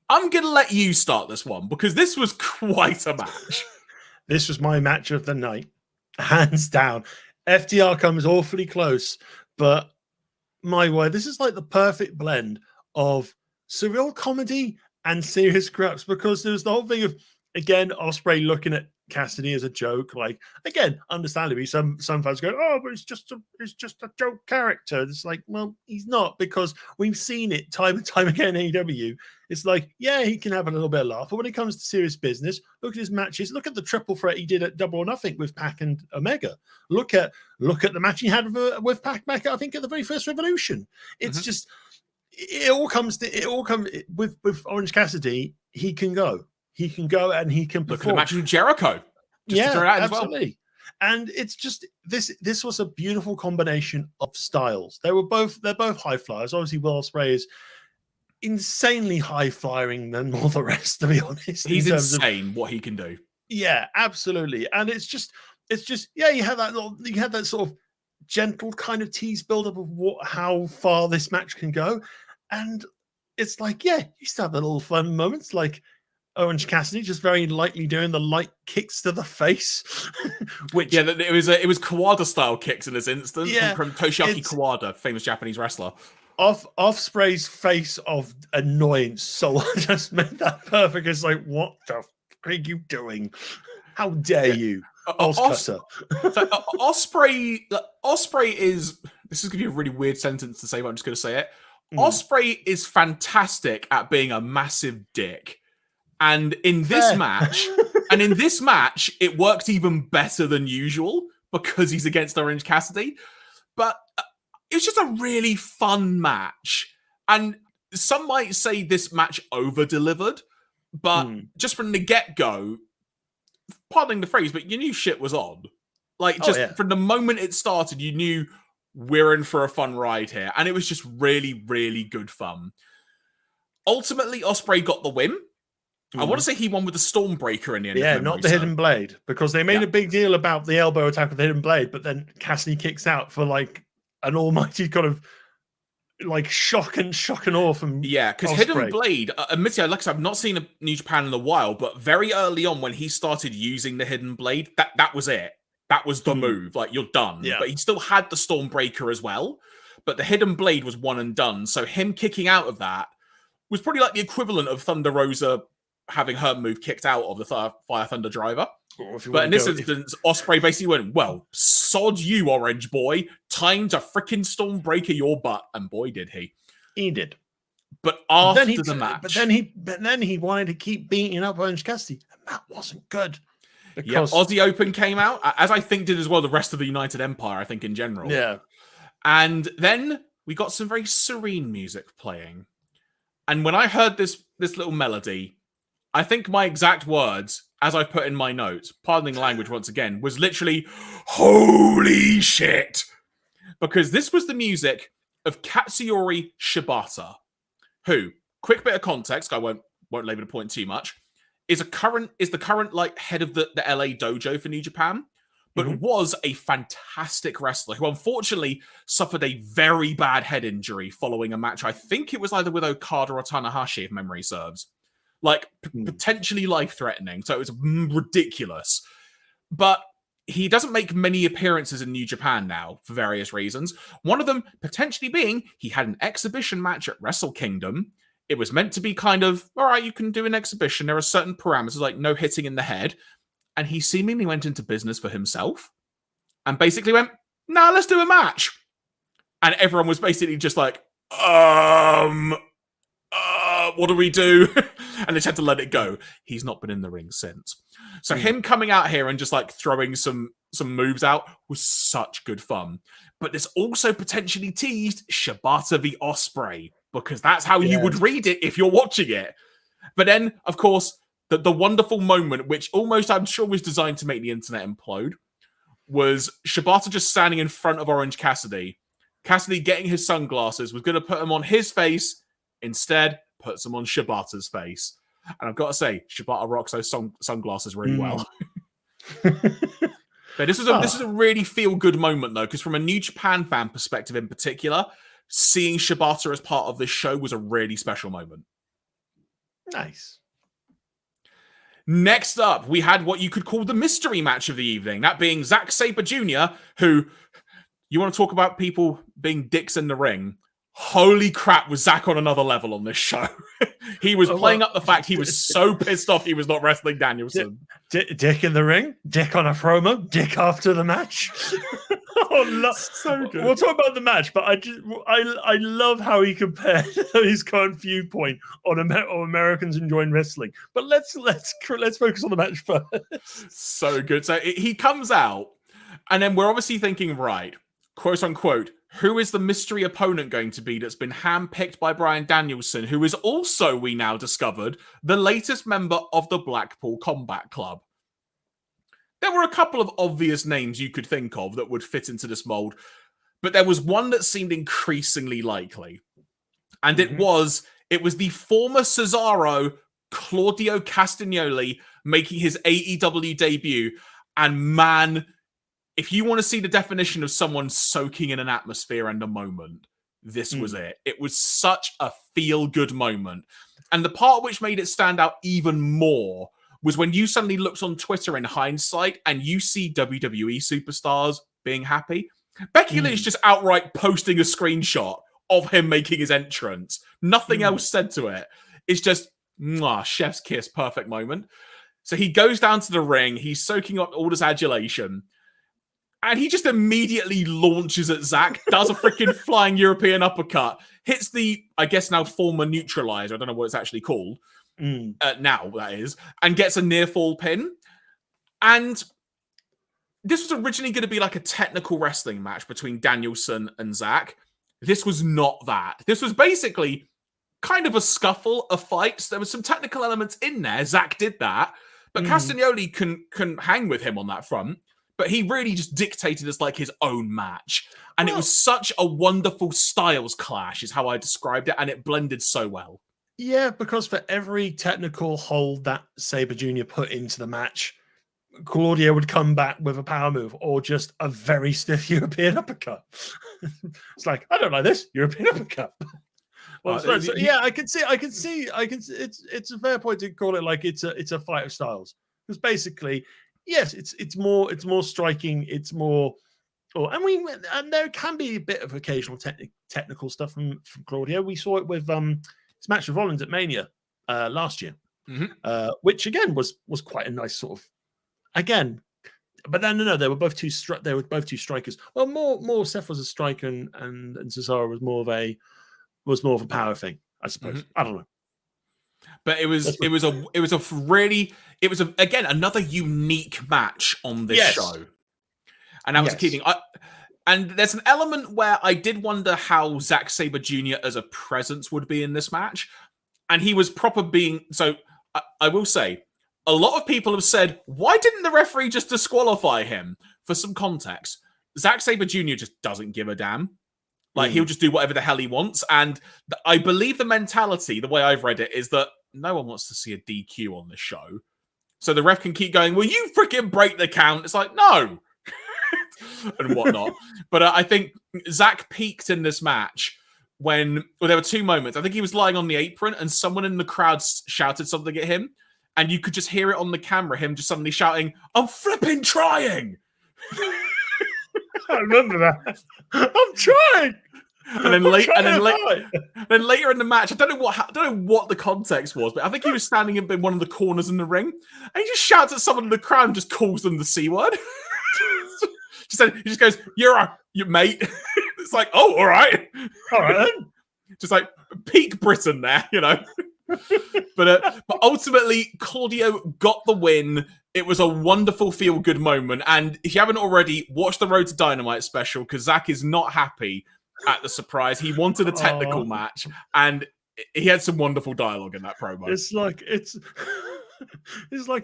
I'm going to let you start this one because this was quite a match. This was my match of the night, hands down. FTR comes awfully close, but my word, this is like the perfect blend of surreal comedy and serious craps, because there's the whole thing of, again, Ospreay looking at Cassidy as a joke. Like, again, understandably, some fans go, "Oh, but it's just a joke character." It's like, well, he's not, because we've seen it time and time again in AEW. It's like, yeah, he can have a little bit of laugh, but when it comes to serious business, look at his matches. Look at the triple threat he did at Double or Nothing with Pac and Omega. Look at the match he had with Pac back, I think, at the very first Revolution. It's just, it all comes with Orange Cassidy. He can go, and he can perform. Look at the match with Jericho. Yeah, absolutely. Well. And it's just this was a beautiful combination of styles. They're both high flyers. Obviously, Will Ospreay is insanely high flying than all the rest, to be honest. He's insane what he can do. Yeah, absolutely. And it's just yeah, you had that sort of gentle kind of tease build up of how far this match can go. And it's like, yeah, you still have the little fun moments, like Orange Cassidy just very lightly doing the light kicks to the face, which it was Kawada style kicks in this instance, from Toshiaki Kawada, famous Japanese wrestler. Ospreay's face of annoyance, so I just made that perfect. It's like, what the f are you doing? How dare you, Ospreay is. This is going to be a really weird sentence to say, but I'm just going to say it. Ospreay is fantastic at being a massive dick. And in this match, it worked even better than usual because he's against Orange Cassidy. But it's just a really fun match. And some might say this match over-delivered, but just from the get-go, pardoning the phrase, but you knew shit was on. Like, from the moment it started, you knew we're in for a fun ride here. And it was just really, really good fun. Ultimately, Ospreay got the win. I want to say he won with the Stormbreaker in the end. Yeah, not the Hidden Blade, because they made a big deal about the elbow attack with the Hidden Blade, but then Cassidy kicks out for like an almighty kind of like shock and awe from because Hidden Blade, admittedly, like I said, I've not seen a New Japan in a while, but very early on when he started using the Hidden Blade, that was it. That was the move. Like, you're done. Yeah. But he still had the Stormbreaker as well, but the Hidden Blade was one and done. So him kicking out of that was probably like the equivalent of Thunder Rosa having her move kicked out of the Fire Thunder Driver. But in this instance, Ospreay basically went, well, sod you, Orange Boy. Time to freaking Stormbreaker your butt. And boy, did he. He did. But after the match... But then he wanted to keep beating up Orange Cassidy. And that wasn't good. Because... Yeah, Aussie Open came out, as I think did as well the rest of the United Empire, I think, in general. Yeah. And then we got some very serene music playing. And when I heard this little melody... I think my exact words, as I've put in my notes, pardoning language once again, was literally, holy shit! Because this was the music of Katsuyori Shibata, who, quick bit of context, I won't labor the point too much, is the current like head of the LA dojo for New Japan, but was a fantastic wrestler who unfortunately suffered a very bad head injury following a match. I think it was either with Okada or Tanahashi, if memory serves. Like, potentially life-threatening. So it was ridiculous. But he doesn't make many appearances in New Japan now, for various reasons. One of them potentially being, he had an exhibition match at Wrestle Kingdom. It was meant to be kind of, all right, you can do an exhibition. There are certain parameters, like no hitting in the head. And he seemingly went into business for himself. And basically went, nah, let's do a match. And everyone was basically just like, what do we do? And they just had to let it go. He's not been in the ring since. So him coming out here and just like throwing some moves out was such good fun. But this also potentially teased Shibata v Ospreay, because that's how you would read it if you're watching it. But then, of course, the wonderful moment, which almost I'm sure was designed to make the internet implode, was Shibata just standing in front of Orange Cassidy. Cassidy getting his sunglasses, was going to put them on his face. Instead, puts them on Shibata's face. And I've got to say, Shibata rocks those sunglasses really well. But this is a really feel-good moment, though, because from a New Japan fan perspective in particular, seeing Shibata as part of this show was a really special moment. Nice. Next up, we had what you could call the mystery match of the evening, that being Zack Sabre Jr., who, you want to talk about people being dicks in the ring, holy crap, was Zack on another level on this show. He was playing up the fact he was so pissed off he was not wrestling Danielson. Dick in the ring, Dick on a promo, Dick after the match. So good. We'll talk about the match, but I love how he compared his current viewpoint on Americans enjoying wrestling. But let's focus on the match first. So good. So he comes out, and then we're obviously thinking, right, quote unquote, who is the mystery opponent going to be that's been handpicked by Bryan Danielson, who is also, we now discovered, the latest member of the Blackpool Combat Club? There were a couple of obvious names you could think of that would fit into this mold, but there was one that seemed increasingly likely. And it was the former Cesaro, Claudio Castagnoli, making his AEW debut. And man, if you want to see the definition of someone soaking in an atmosphere and a moment, this was it. It was such a feel-good moment. And the part which made it stand out even more was when you suddenly looked on Twitter in hindsight and you see WWE superstars being happy. Becky Lynch just outright posting a screenshot of him making his entrance. Nothing else said to it. It's just, chef's kiss, perfect moment. So he goes down to the ring. He's soaking up all this adulation. And he just immediately launches at Zack, does a freaking flying European uppercut, hits the, I guess now, former neutralizer. I don't know what it's actually called. now that is, and gets a near fall pin. And this was originally going to be like a technical wrestling match between Danielson and Zack. This was not that. This was basically kind of a scuffle, a fight. So there was some technical elements in there. Zack did that. But Castagnoli can hang with him on that front. But he really just dictated as like his own match. And it was such a wonderful styles clash is how I described it. And it blended so well. Yeah, because for every technical hold that Sabre Jr. put into the match, Claudio would come back with a power move or just a very stiff European uppercut. It's like, I don't like this European uppercut. Well, so, yeah, I can see. It's a fair point to call it like it's a fight of styles, because basically, yes, it's more striking. It's more, and there can be a bit of occasional technical stuff from Claudio. We saw it with his match with Rollins at Mania last year, which again was quite a nice sort of. Again, but no, they were both two strikers. Well, more Seth was a striker, and Cesaro was more of a power thing, I suppose. I don't know. But it was again another unique match on this show, and that was a key thing. And there's an element where I did wonder how Zack Sabre Jr. as a presence would be in this match, and he was proper being. So I will say. A lot of people have said, why didn't the referee just disqualify him? For some context, Zack Sabre Jr. just doesn't give a damn. Like, he'll just do whatever the hell he wants. And I believe the mentality, the way I've read it, is that no one wants to see a DQ on the show. So the ref can keep going, well, you freaking break the count. It's like, no. And whatnot. But I think Zack peaked in this match when there were two moments. I think he was lying on the apron and someone in the crowd shouted something at him. And you could just hear it on the camera, him just suddenly shouting, I'm flipping trying! I remember that. I'm trying! And then later in the match, I don't know what the context was, but I think he was standing in one of the corners in the ring, and he just shouts at someone in the crowd and just calls them the C word. He just goes, you're mate. It's like, oh, all right then. Just like peak Britain there, you know. But ultimately, Claudio got the win. It was a wonderful feel-good moment. And if you haven't already, watch the Road to Dynamite special, because Zack is not happy at the surprise. He wanted a technical match, and he had some wonderful dialogue in that promo. It's like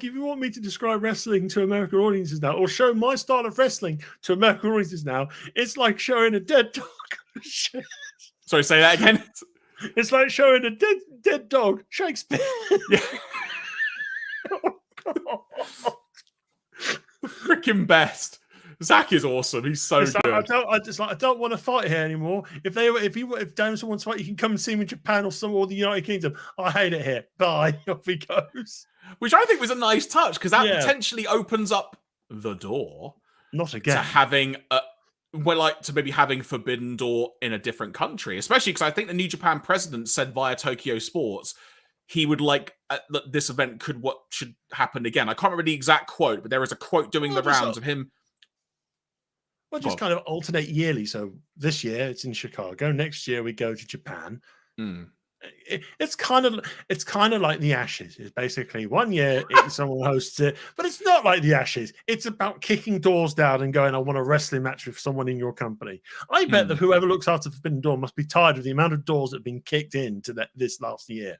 if you want me to describe wrestling to American audiences now, or show my style of wrestling to American audiences now, it's like showing a dead dog. Sorry, say that again. It's like showing a dead dog, Shakespeare. Yeah. Freaking best. Zack is awesome. He's so good. I don't want to fight here anymore. If Danielson wants to fight, you can come and see him in Japan or the United Kingdom. I hate it here. Bye. Off he goes. Which I think was a nice touch, because that potentially opens up the door. Not again. To having maybe having Forbidden Door in a different country, especially because I think the New Japan president said via Tokyo Sports he would like that this event should happen again. I can't remember the exact quote, but there is a quote doing the rounds of him. Well, just kind of alternate yearly. So this year it's in Chicago. Next year we go to Japan. It's kind of like the Ashes. It's basically 1 year someone hosts it, but it's not like the Ashes. It's about kicking doors down and going, I want a wrestling match with someone in your company. I bet that whoever looks after Forbidden Door must be tired of the amount of doors that have been kicked into this last year.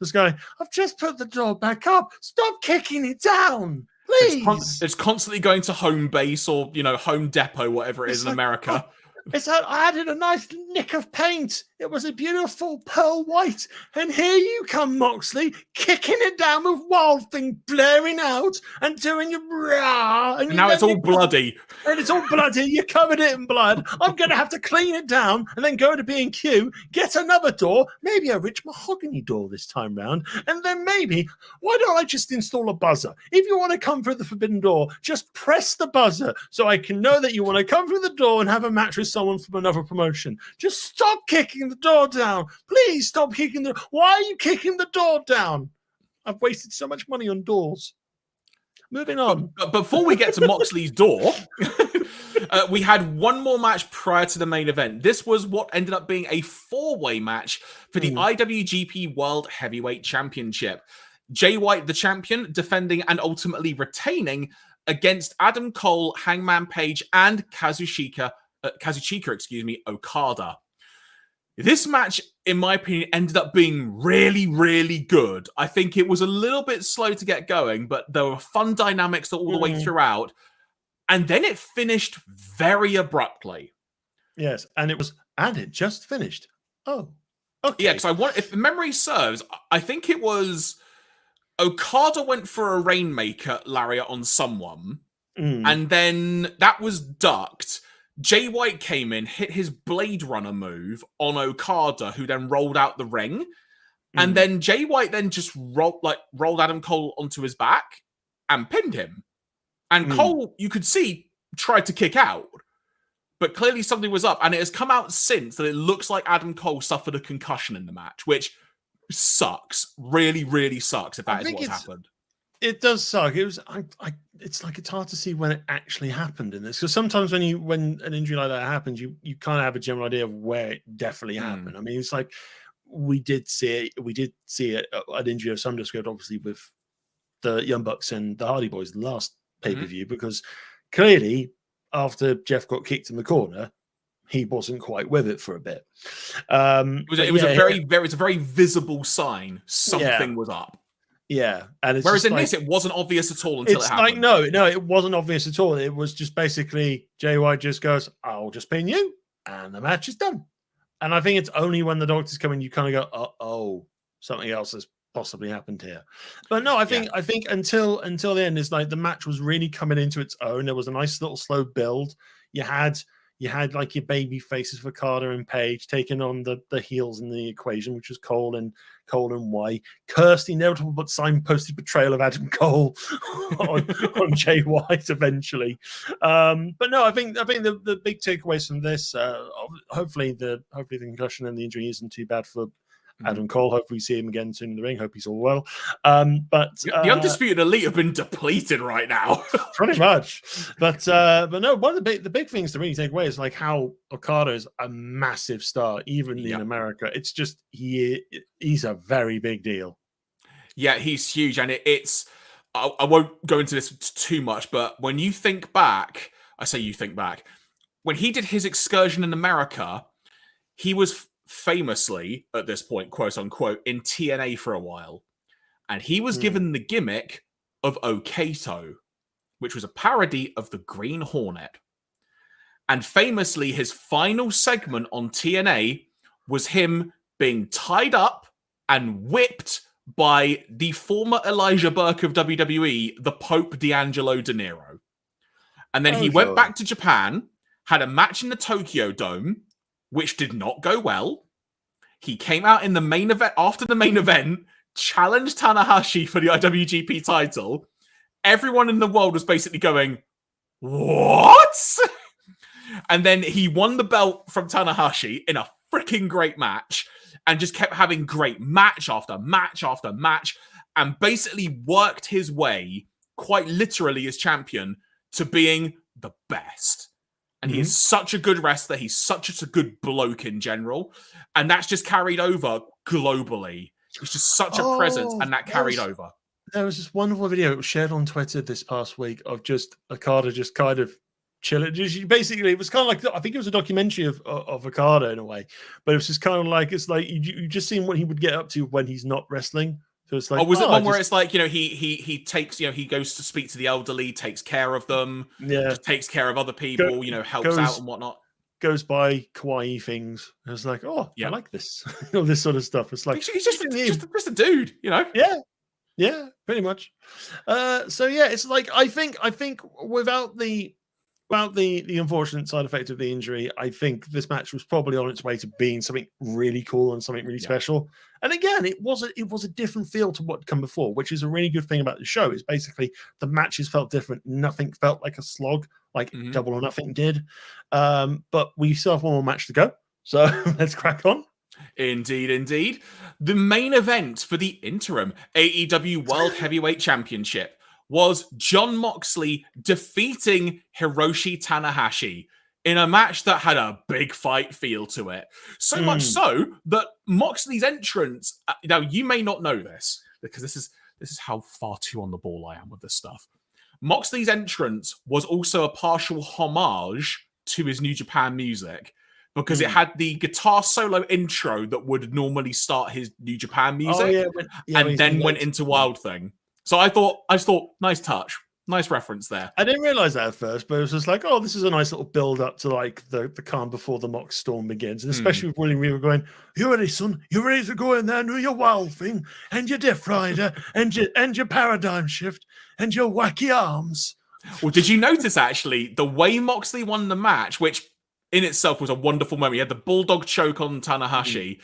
Just going, I've just put the door back up. Stop kicking it down, please. It's constantly going to home base or Home Depot, whatever it is in America. I added a nice nick of paint. It was a beautiful pearl white. And here you come, Moxley, kicking it down with Wild Thing blaring out and doing your rah. And now it's all bloody. And it's all bloody. You covered it in blood. I'm going to have to clean it down and then go to B&Q, get another door, maybe a rich mahogany door this time round. And then maybe, why don't I just install a buzzer? If you want to come through the Forbidden Door, just press the buzzer so I can know that you want to come through the door and have a match with someone from another promotion. Just stop kicking the door down. Please stop kicking the... Why are you kicking the door down? I've wasted so much money on doors. Moving on. But before we get to Moxley's door, We had one more match prior to the main event. This was what ended up being a 4-way match for the IWGP World Heavyweight Championship. Jay White, the champion, defending and ultimately retaining against Adam Cole, Hangman Page, and Kazuchika, Okada. This match, in my opinion, ended up being really, really good. I think it was a little bit slow to get going, but there were fun dynamics all the way throughout. And then it finished very abruptly. Yes, and it just finished. Oh, okay. Yeah, because if memory serves, I think it was Okada went for a Rainmaker lariat on someone, and then that was ducked. Jay White came in, hit his Blade Runner move on Okada, who then rolled out the ring. And then Jay White then just rolled Adam Cole onto his back and pinned him. And Cole, you could see, tried to kick out. But clearly something was up. And it has come out since that it looks like Adam Cole suffered a concussion in the match, which sucks. Really, really sucks if that is what's happened. It does suck. It was. It's like it's hard to see when it actually happened in this, because sometimes when an injury like that happens, you kind of have a general idea of where it definitely happened. I mean, it's like we did see an injury of some description, obviously with the Young Bucks and the Hardy Boys last pay-per-view, because clearly after Jeff got kicked in the corner, he wasn't quite with it for a bit. It was a very visible sign something was up. Yeah, and it's whereas in this, it wasn't obvious at all until it happened. No, it wasn't obvious at all. It was just basically Jay White just goes, "I'll just pin you," and the match is done. And I think it's only when the doctors come in, you kind of go, "Oh, something else has possibly happened here." But no, I think until the end, it's like the match was really coming into its own. There was a nice little slow build. You had like your baby faces for Carter and Page taking on the heels in the equation, which was Cole and White. Cursed the inevitable but signposted betrayal of Adam Cole on Jay White eventually. But no, I think the big takeaways from this, hopefully the concussion and the injury isn't too bad for Adam Cole. Hopefully we see him again soon in the ring. Hope he's all well. But the Undisputed Elite have been depleted right now. Pretty much. But no, one of the big things to really take away is like how Okada is a massive star, even in America. It's just he's a very big deal. Yeah, he's huge, and it's I won't go into this too much, but when you think back, when he did his excursion in America, he was famously, at this point, quote unquote, in TNA for a while. And he was given the gimmick of Okato, which was a parody of the Green Hornet. And famously, his final segment on TNA was him being tied up and whipped by the former Elijah Burke of WWE, the Pope D'Angelo De Niro. And then he went back to Japan, had a match in the Tokyo Dome, which did not go well. He came out in the main event, after the main event, challenged Tanahashi for the IWGP title. Everyone in the world was basically going, what? And then he won the belt from Tanahashi in a freaking great match and just kept having great match after match after match and basically worked his way, quite literally as champion, to being the best. And he is such a good wrestler. He's such a good bloke in general. And that's just carried over globally. He's just such a presence, and that carried over. There was this wonderful video. It was shared on Twitter this past week of just Okada just kind of chilling. Basically, it was kind of like, I think it was a documentary of Okada in a way. But it was just kind of like, it's like you just seen what he would get up to when he's not wrestling. So it's like, was it one where it's like, he takes, he goes to speak to the elderly, takes care of them, just takes care of other people, helps out and whatnot. Goes by kawaii things. I was like, I like this. All this sort of stuff. It's like he's just a dude, Yeah, pretty much. So yeah, it's like I think without the unfortunate side effect of the injury, I think this match was probably on its way to being something really cool and something really special. And again, it was a different feel to what had come before, which is a really good thing about the show. Is basically the matches felt different. Nothing felt like a slog, like Double or Nothing did. But we still have one more match to go, so let's crack on. Indeed. The main event for the interim AEW World Heavyweight Championship was Jon Moxley defeating Hiroshi Tanahashi in a match that had a big fight feel to it. So much so that Moxley's entrance, now you may not know this, because this is how far too on the ball I am with this stuff. Moxley's entrance was also a partial homage to his New Japan music, because it had the guitar solo intro that would normally start his New Japan music, and then went into Wild Thing. So I just thought, nice touch. Nice reference there. I didn't realize that at first, but it was just like, oh, this is a nice little build up to like the calm before the Mox storm begins. And especially with William Reaver going, "You ready, son? You ready to go in there and do your Wild Thing and your Death Rider and your Paradigm Shift and your wacky arms?" Well, did you notice actually the way Moxley won the match, which in itself was a wonderful moment? He had the bulldog choke on Tanahashi.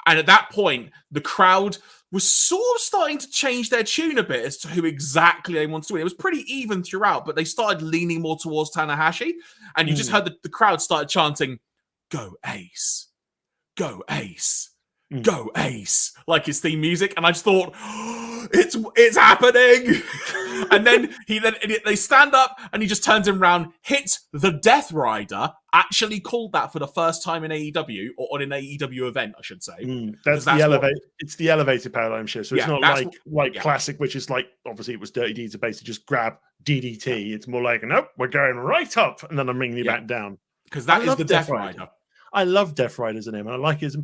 And at that point, the crowd was sort of starting to change their tune a bit as to who exactly they wanted to win. It was pretty even throughout, but they started leaning more towards Tanahashi. And you just heard the crowd started chanting, "Go Ace, go Ace, go Ace," like his theme music. And I just thought, it's happening. And then they stand up and he just turns him around, hits the Death Rider, actually called that for the first time in AEW, or on an AEW event, I should say. That's the elevated. It's the elevated paradigm shift. So it's not like classic, which is like, obviously it was Dirty Deeds to basically just grab DDT. It's more like, nope, we're going right up, and then I'm bringing you back down. Because that is the Death Rider. I love Death Rider as a name, and I like it.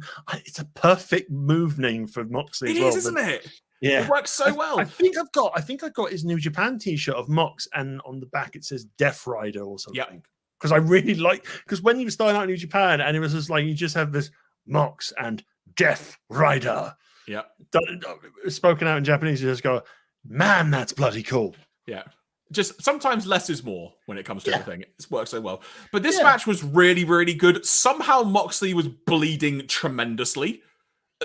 It's a perfect move name for Moxley as well. It is, isn't it? Yeah, it works so well. I think I got his New Japan T-shirt of Mox, and on the back it says Death Rider or something. Yeah, because I really because when he was starting out in New Japan, and it was just like you just have this Mox and Death Rider. Yeah, spoken out in Japanese, you just go, "Man, that's bloody cool." Yeah. Just sometimes less is more when it comes to everything. It's worked so well. But this match was really, really good. Somehow Moxley was bleeding tremendously.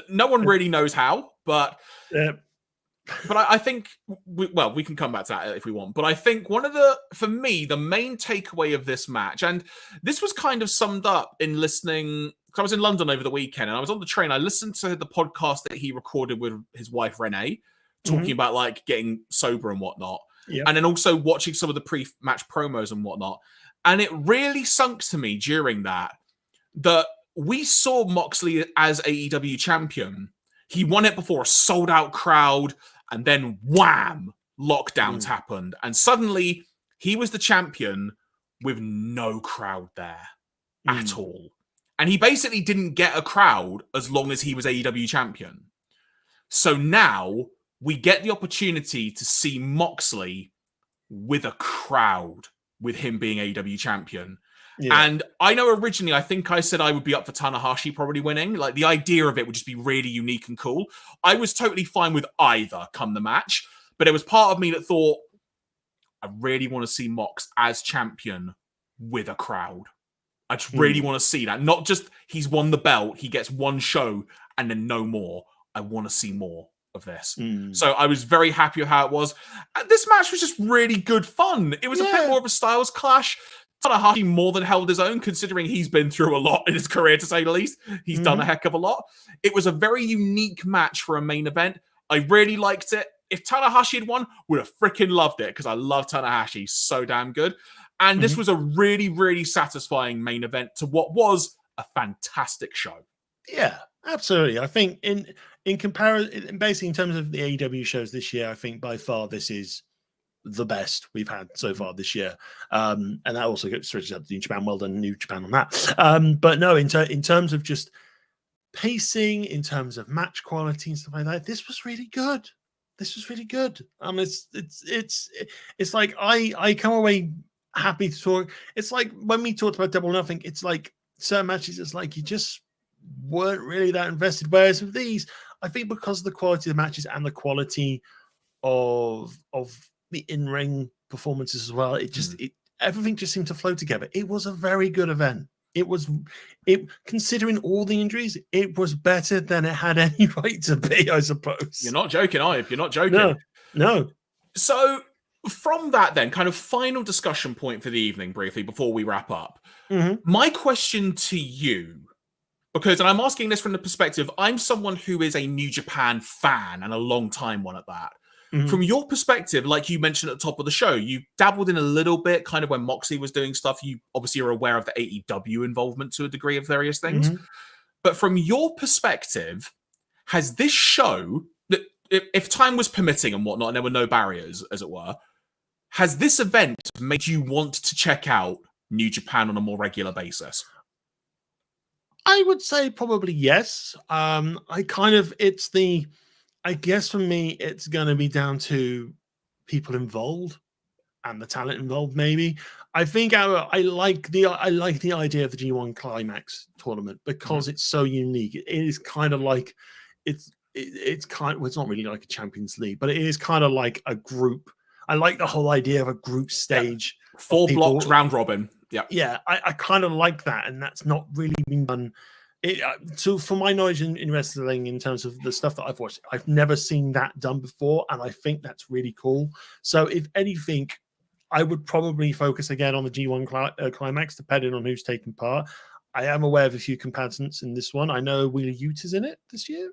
No one really knows how, but I think, we can come back to that if we want. But I think for me, the main takeaway of this match, and this was kind of summed up in listening, because I was in London over the weekend and I was on the train. I listened to the podcast that he recorded with his wife, Renee, talking about like getting sober and whatnot. Yep. And then also watching some of the pre-match promos and whatnot. And it really sunk to me during that we saw Moxley as AEW champion. He won it before a sold-out crowd, and then wham, lockdowns happened. And suddenly, he was the champion with no crowd there at all. And he basically didn't get a crowd as long as he was AEW champion. So now we get the opportunity to see Moxley with a crowd, with him being AEW champion. Yeah. And I know originally, I think I said I would be up for Tanahashi probably winning. Like, the idea of it would just be really unique and cool. I was totally fine with either come the match, but there was part of me that thought, I really want to see Mox as champion with a crowd. I just really want to see that. Not just he's won the belt, he gets one show, and then no more. I want to see more of this. So I was very happy with how it was. And this match was just really good fun. It was a bit more of a styles clash. Tanahashi more than held his own, considering he's been through a lot in his career, to say the least. He's done a heck of a lot. It was a very unique match for a main event. I really liked it. If Tanahashi had won, would have freaking loved it, because I love Tanahashi so damn good. And this was a really, really satisfying main event to what was a fantastic show. Yeah, absolutely. I think in comparison, basically in terms of the AEW shows this year, I think by far this is the best we've had so far this year. And that also switches up to New Japan. Well done, New Japan, on that. But no, in terms of just pacing, in terms of match quality and stuff like that, this was really good. This was really good. It's like I come away happy to talk. It's like when we talked about Double or Nothing, it's like certain matches, it's like you just weren't really that invested. Whereas with these, I think because of the quality of the matches and the quality of the in-ring performances as well, everything just seemed to flow together. It was a very good event. Considering all the injuries, it was better than it had any right to be, I suppose. You're not joking, are you? You're not joking. No. So from that then, kind of final discussion point for the evening, briefly, before we wrap up. My question to you, and I'm asking this from the perspective, I'm someone who is a New Japan fan, and a long time one at that. From your perspective, like you mentioned at the top of the show, you dabbled in a little bit kind of when Moxley was doing stuff. You obviously are aware of the AEW involvement to a degree of various things. But from your perspective, has this show, if time was permitting and whatnot, and there were no barriers, as it were, has this event made you want to check out New Japan on a more regular basis? I would say probably yes. I guess for me, it's going to be down to people involved and the talent involved. Maybe I think I like the idea of the G1 Climax tournament because it's so unique. It is kind of like it's not really like a Champions League, but it is kind of like a group. I like the whole idea of a group stage, 4 blocks round robin. Yeah, I kind of like that, and that's not really been done. So, from my knowledge in wrestling, in terms of the stuff that I've watched, I've never seen that done before, and I think that's really cool. So, if anything, I would probably focus again on the G1 Climax, depending on who's taking part. I am aware of a few combatants in this one. I know Wheeler Yuta's in it this year.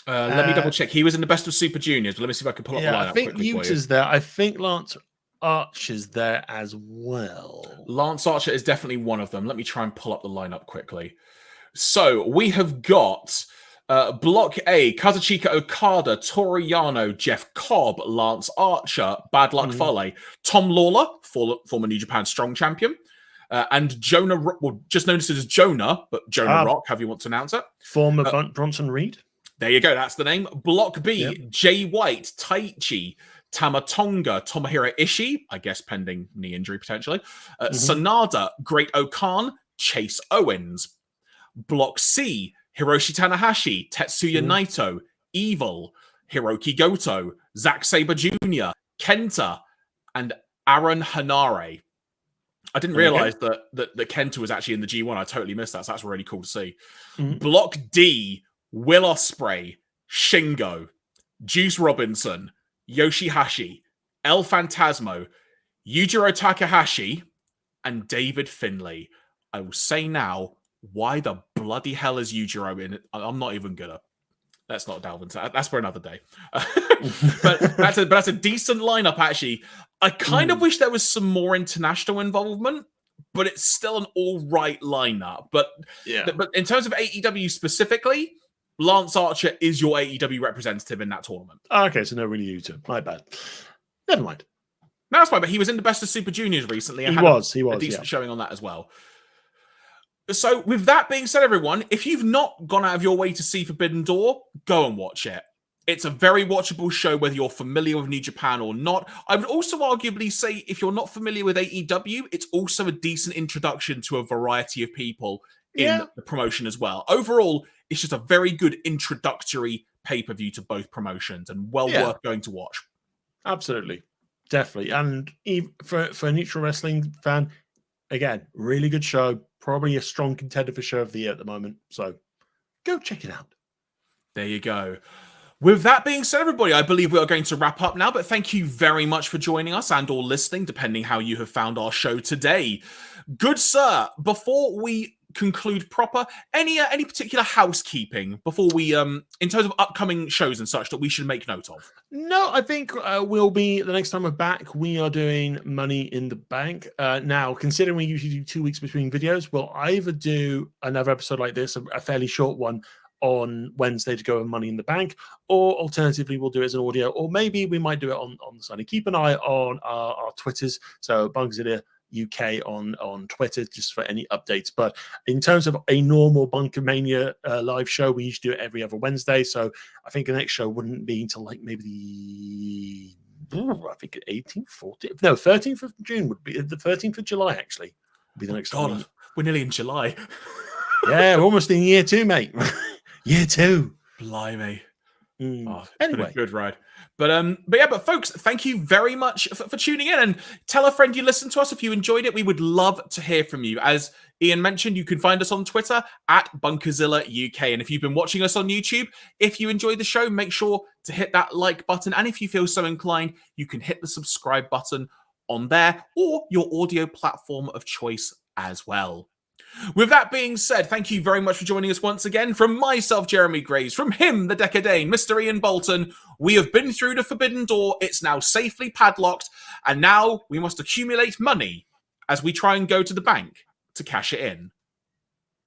Let me double check. He was in the Best of Super Juniors, but let me see if I can pull up the lineup. I think Yuta's there. I think Lance Archer's there as well. Lance Archer is definitely one of them. Let me try and pull up the lineup quickly. So we have got Block A, Kazuchika Okada, Toru Yano, Jeff Cobb, Lance Archer, Bad Luck Fale, Tom Lawler, former New Japan Strong Champion, and Jonah, just known as Jonah, but Jonah Rock, however you want to announce it. Former Bronson Reed. There you go, that's the name. Block B, Jay White, Taichi, Tamatonga, Tomohiro Ishii, I guess pending knee injury potentially, Sanada, Great Okan, Chase Owens. Block C, Hiroshi Tanahashi, Tetsuya Naito, Evil, Hiroki Goto, Zack Sabre Jr., Kenta, and Aaron Hanare. I didn't realize that Kenta was actually in the G1. I totally missed that, so that's really cool to see. Block D, Will Ospreay, Shingo, Juice Robinson, Yoshihashi, El Phantasmo, Yujiro Takahashi, and David Finlay. I will say now, why the bloody hell is Yujiro in it? I'm not even gonna. Let's not delve into that. That's for another day. but that's a decent lineup, actually. I kind of wish there was some more international involvement, but it's still an all right lineup. But in terms of AEW specifically, Lance Archer is your AEW representative in that tournament. Okay, so no really Yuta. My bad. Never mind. No, that's fine, but he was in the Best of Super Juniors recently. He was a decent showing on that as well. So with that being said, everyone, if you've not gone out of your way to see Forbidden Door, go and watch it. It's a very watchable show, whether you're familiar with New Japan or not. I would also arguably say if you're not familiar with AEW, it's also a decent introduction to a variety of people in the promotion as well. Overall, it's just a very good introductory pay-per-view to both promotions and well worth going to watch. Absolutely. Definitely. And for a neutral wrestling fan, again, really good show. Probably a strong contender for show of the year at the moment. So go check it out. There you go. With that being said, everybody, I believe we are going to wrap up now, but thank you very much for joining us and or listening, depending how you have found our show today. Good sir, before we conclude proper, any particular housekeeping before we, in terms of upcoming shows and such that we should make note of? No, I think we'll be, the next time we're back, we are doing Money in the Bank. Now, considering we usually do 2 weeks between videos, we'll either do another episode like this, a fairly short one, on Wednesday to go with Money in the Bank, or alternatively, we'll do it as an audio, or maybe we might do it on Sunday. Keep an eye on our Twitters, so BunkaZilla UK on Twitter, just for any updates. But in terms of a normal BunkaMania live show, we usually do it every other Wednesday, so I think the next show wouldn't be until like maybe I think 18th, 14th, no, 13th of June would be, the 13th of July actually would be the next one. We're nearly in July. Yeah, we're almost in year 2, mate. Year 2. Blimey. Oh, anyway, been a good ride. But folks, thank you very much for tuning in, and tell a friend you listened to us if you enjoyed it. We would love to hear from you. As Ian mentioned, you can find us on Twitter at BunkaZilla UK. And if you've been watching us on YouTube, if you enjoyed the show, make sure to hit that like button. And if you feel so inclined, you can hit the subscribe button on there or your audio platform of choice as well. With that being said, thank you very much for joining us once again. From myself, Jeremy Graves, from him, the Dekker Dane, Mr. Ian Bolton, we have been through the Forbidden Door. It's now safely padlocked, and now we must accumulate money as we try and go to the bank to cash it in.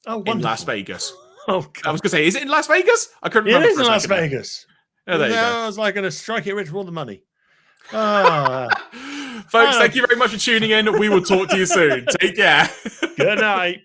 Oh, wonderful. In Las Vegas. Oh, God. I was going to say, is it in Las Vegas? I couldn't remember. It is in Las Vegas. Oh, there you go. I was like, going to strike it rich for all the money. Oh. Folks, thank you very much for tuning in. We will talk to you soon. Take care. Good night.